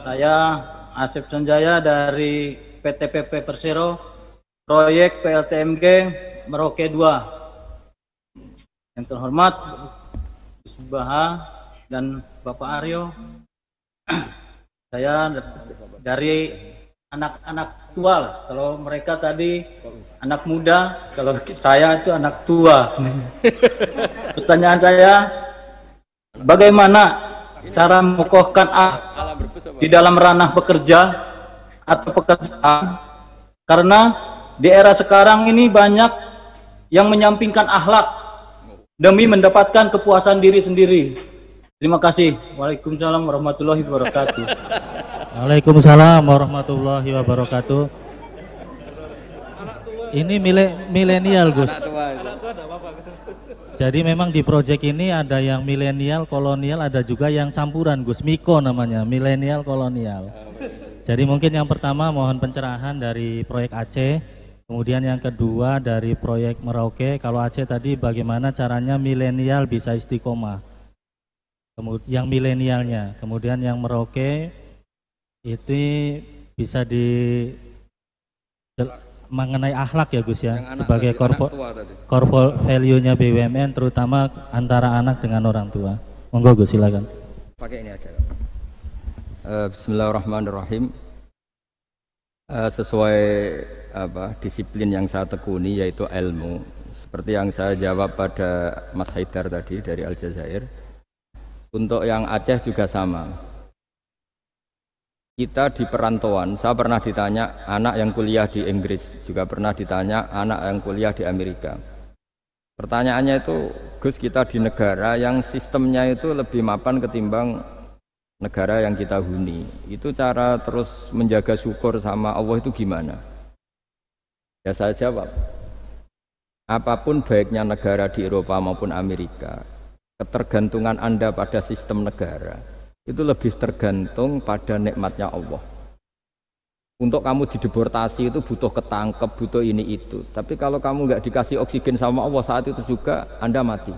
Saya Asep Sanjaya dari PT PP Persero, proyek PLTMG Merauke 2. Yang terhormat Gus Baha dan Bapak Aryo. Saya dari anak-anak tua lah. Kalau mereka tadi anak muda, kalau saya itu anak tua. Pertanyaan saya, bagaimana cara mengokohkan di dalam ranah bekerja atau pekerjaan? Karena di era sekarang ini banyak yang menyampingkan akhlak demi mendapatkan kepuasan diri sendiri. Terima kasih. Waalaikumsalam warahmatullahi wabarakatuh. Waalaikumsalam warahmatullahi wabarakatuh. Ini milenial, Gus. Jadi memang di proyek ini ada yang milenial, kolonial, ada juga yang campuran, Gus. Miko namanya, milenial kolonial. Jadi mungkin yang pertama mohon pencerahan dari proyek Aceh. Kemudian yang kedua dari proyek Merauke. Kalau Aceh tadi bagaimana caranya milenial bisa istiqomah. Kemudian yang milenialnya, kemudian yang Merauke itu bisa mengenai akhlak ya Gus ya, sebagai core value-nya BUMN terutama antara anak dengan orang tua. Monggo Gus, silakan. Pakai ini aja. Bismillahirrahmanirrahim. Sesuai disiplin yang saya tekuni yaitu ilmu. Seperti yang saya jawab pada Mas Haidar tadi dari Aljazair. Untuk yang Aceh juga sama. Kita di perantauan, saya pernah ditanya anak yang kuliah di Inggris, juga pernah ditanya anak yang kuliah di Amerika. Pertanyaannya itu, Gus, kita di negara yang sistemnya itu lebih mapan ketimbang negara yang kita huni. Itu cara terus menjaga syukur sama Allah itu gimana? Ya saya jawab, apapun baiknya negara di Eropa maupun Amerika, ketergantungan Anda pada sistem negara itu lebih tergantung pada nikmatnya Allah. Untuk kamu dideportasi itu butuh ketangkep, butuh ini itu. Tapi kalau kamu nggak dikasih oksigen sama Allah saat itu juga Anda mati.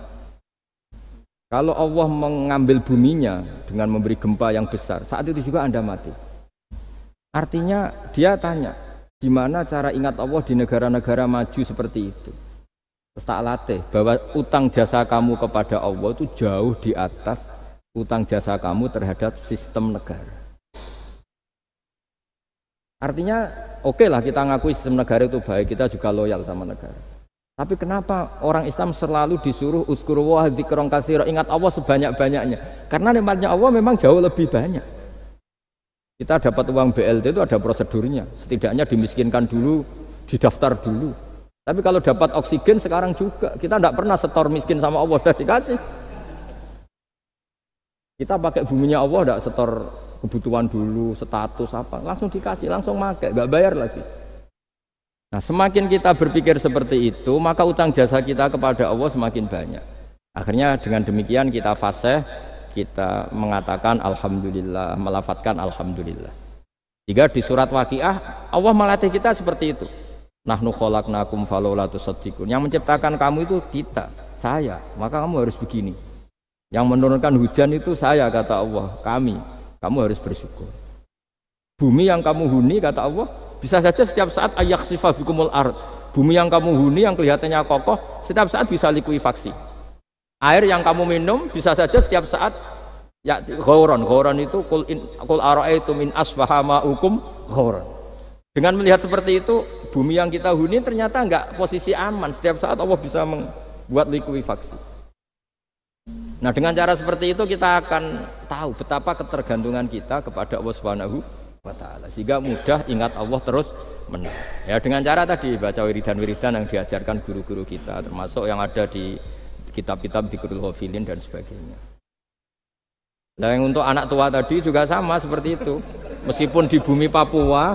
Kalau Allah mengambil buminya dengan memberi gempa yang besar, saat itu juga Anda mati. Artinya dia tanya, gimana cara ingat Allah di negara-negara maju seperti itu? Terus tak latih bahwa utang jasa kamu kepada Allah itu jauh di atas utang jasa kamu terhadap sistem negara. Artinya oke lah kita ngakui sistem negara itu baik, kita juga loyal sama negara. Tapi kenapa orang Islam selalu disuruh uzkuru wa dzikron katsira, ingat Allah sebanyak-banyaknya? Karena nikmatnya Allah memang jauh lebih banyak. Kita dapat uang BLT itu ada prosedurnya, setidaknya dimiskinkan dulu, didaftar dulu. Tapi kalau dapat oksigen sekarang juga, kita tidak pernah setor miskin sama Allah, sudah dikasih. Kita pakai buminya Allah, tidak setor kebutuhan dulu, status apa, langsung dikasih, langsung pakai, nggak bayar lagi. Nah, semakin kita berpikir seperti itu, maka utang jasa kita kepada Allah semakin banyak. Akhirnya dengan demikian kita fasih, kita mengatakan Alhamdulillah, melafadzkan Alhamdulillah. Jika di surat Waqiah, Allah melatih kita seperti itu. Nahnu khalaqnakum falawla tusaddiqun. Yang menciptakan kamu itu kita, saya, maka kamu harus begini. Yang menurunkan hujan itu saya, kata Allah, kami. Kamu harus bersyukur. Bumi yang kamu huni, kata Allah, bisa saja setiap saat ayaksifa bikumul ard. Bumi yang kamu huni yang kelihatannya kokoh, setiap saat bisa likuifaksi. Air yang kamu minum bisa saja setiap saat ya ghauran. Ghauran itu qul ara'aitum min asbaha ma'ukum ghauran. Dengan melihat seperti itu, bumi yang kita huni ternyata enggak posisi aman. Setiap saat Allah bisa membuat likuifaksi. Nah, dengan cara seperti itu kita akan tahu betapa ketergantungan kita kepada Allah Subhanahu wa taala. Sehingga mudah ingat Allah terus menerus. Ya, dengan cara tadi baca wiridan-wiridan yang diajarkan guru-guru kita, termasuk yang ada di kitab-kitab Dzikrul Ghafilin dan sebagainya. Nah, yang untuk anak tua tadi juga sama seperti itu. Meskipun di bumi Papua,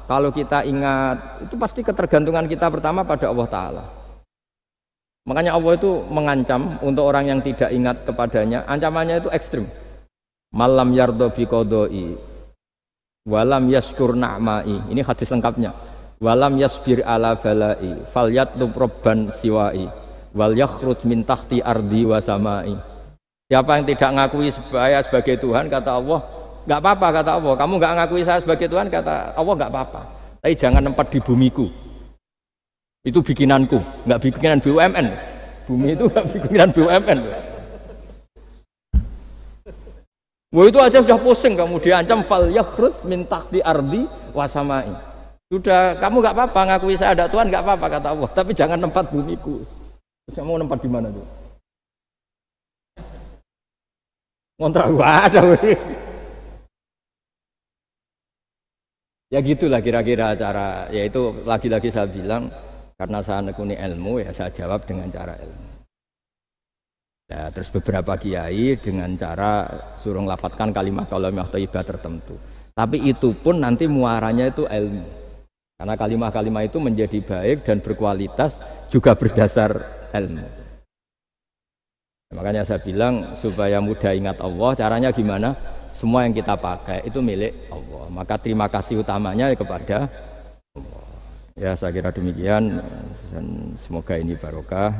kalau kita ingat, itu pasti ketergantungan kita pertama pada Allah Ta'ala. Makanya Allah itu mengancam untuk orang yang tidak ingat kepadanya, ancamannya itu ekstrim. Malam yardo bi qodoi walam yaskur na'mai. Ini hadis lengkapnya. walam yasbir ala balai falyatlub robban siwai wal yakhrut min tahti ardi wa samai. Siapa yang tidak ngakui saya sebagai Tuhan, kata Allah, enggak apa-apa, kata Allah. Kamu enggak ngakui saya sebagai Tuhan, kata Allah, enggak apa-apa. Tapi jangan nempat di bumiku. Itu bikinanku, enggak bikinan BUMN. Bumi itu enggak bikinan BUMN. Wah, itu aja sudah pusing, kamu diancam fal yakhrut min tahti ardi wa samai. Sudah, kamu enggak apa-apa ngakui saya ada Tuhan, enggak apa-apa, kata Allah. Tapi jangan nempat bumiku. Saya mau nempat di mana tuh? Kontrak gua ada. Ya gitulah kira-kira cara, yaitu lagi-lagi saya bilang karena saya nekuni ilmu ya saya jawab dengan cara ilmu. Ya, terus beberapa kiai dengan cara suruh ngelafatkan kalimat-kalimat thayyibah tertentu. Tapi itu pun nanti muaranya itu ilmu. Karena kalimat-kalimat itu menjadi baik dan berkualitas juga berdasar ilmu. Makanya saya bilang supaya mudah ingat Allah, caranya gimana? Semua yang kita pakai itu milik Allah. Maka terima kasih utamanya kepada Allah. Ya, saya kira demikian. Dan semoga ini barokah,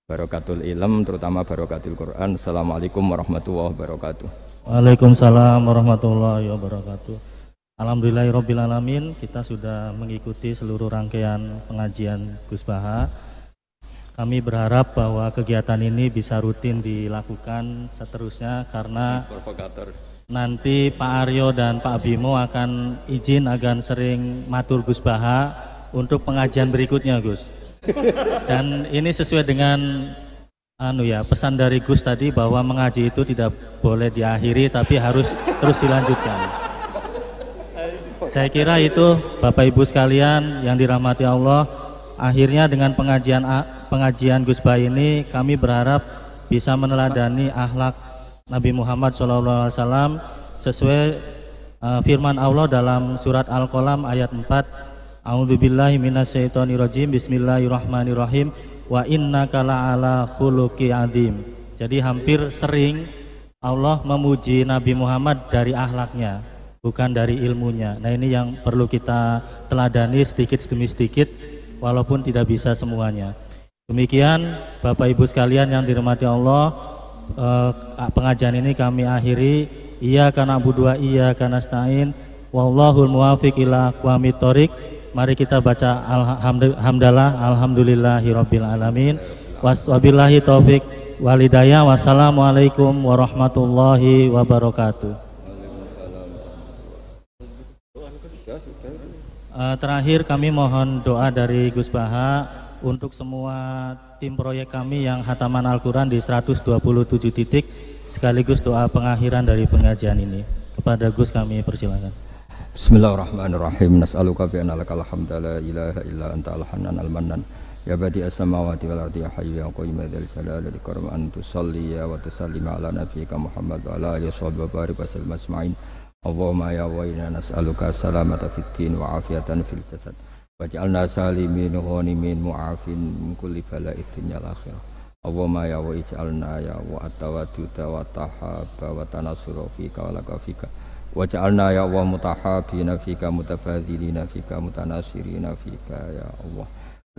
barokatul ilm, terutama barokatul Quran. Assalamualaikum warahmatullahi wabarakatuh. Waalaikumsalam warahmatullahi wabarakatuh. Alhamdulillahirabbil alamin. Kita sudah mengikuti seluruh rangkaian pengajian Gus Baha. Kami berharap bahwa kegiatan ini bisa rutin dilakukan seterusnya karena nanti Pak Aryo dan Pak Bimo akan izin agar sering matur Gus Baha untuk pengajian berikutnya, Gus. Dan ini sesuai dengan pesan dari Gus tadi bahwa mengaji itu tidak boleh diakhiri tapi harus terus dilanjutkan. Saya kira itu Bapak Ibu sekalian yang dirahmati Allah. Akhirnya dengan pengajian Gus Baha ini kami berharap bisa meneladani akhlak Nabi Muhammad SAW sesuai firman Allah dalam surat Al-Qalam ayat 4. A'udzubillahi minasyaitonirrajim. Bismillahirrahmanirrahim. Wa innaka la'ala khuluqi adzim. Jadi hampir sering Allah memuji Nabi Muhammad dari akhlaknya, bukan dari ilmunya. Nah, ini yang perlu kita teladani sedikit demi sedikit, walaupun tidak bisa semuanya. Demikian Bapak Ibu sekalian yang dirahmati Allah, pengajian ini kami akhiri. Iyyaka na'budu wa iyyaka nasta'in. Wallahul muwaffiq ila aqwamit thoriq. Mari kita baca alhamdulillah, alhamdulillahirabbil alamin. Wabillahi taufik walhidayah. Wassalamualaikum warahmatullahi wabarakatuh. Terakhir kami mohon doa dari Gus Baha untuk semua tim proyek kami yang hataman Al-Quran di 127 titik, sekaligus doa pengakhiran dari pengajian ini. Kepada Gus kami persilakan. Bismillahirrahmanirrahim. Nas'aluka bi anna lakal hamda la ilaha illa anta al-hannan al-mannan. Ya badi as-samawati wal ardi ya hayyu ya qayyum ya dzal jalali wal ikram an tusalli wa tusallima ala nabiyyika Muhammad wa ala alihi wa barik wa sallim asma'in. Allahumma ya wa inna nas'aluka salamata fid din wa afiyatan fil jasad waj'alna salimin ghanimin mu'afin min kulli bala'id dunya wal akhirah. Allahumma ya wa ij'alna ya wa atawaduta wa tahabba wa tanasura fika wa laka fika waj'alna ya wa mutahabina fika mutabadzilina fika mutanasirina fika ya Allah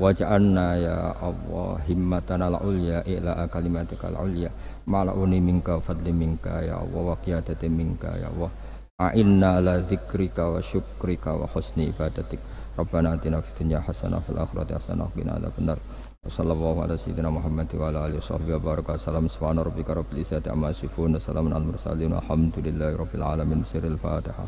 waj'alna ya Allah himmatana al-ulya ila kalimatika al-ulya ma'launi minka fadli minka ya Allah wa qiyadati minka ya Allah. A'inna ala dzikrika wa syukrika wa husni ibadatik. Rabbana atina fid dunya hasanah fil akhirati hasanah wa qina adzabannar. Wassallallahu ala sayyidina Muhammad wa ala alihi washabbihi wa baraka. Salam subhana rabbika rabbil izzati amma yasifun. Salamun alal mursalin. Alhamdulillahi rabbil alamin. Sirrul Fatihah.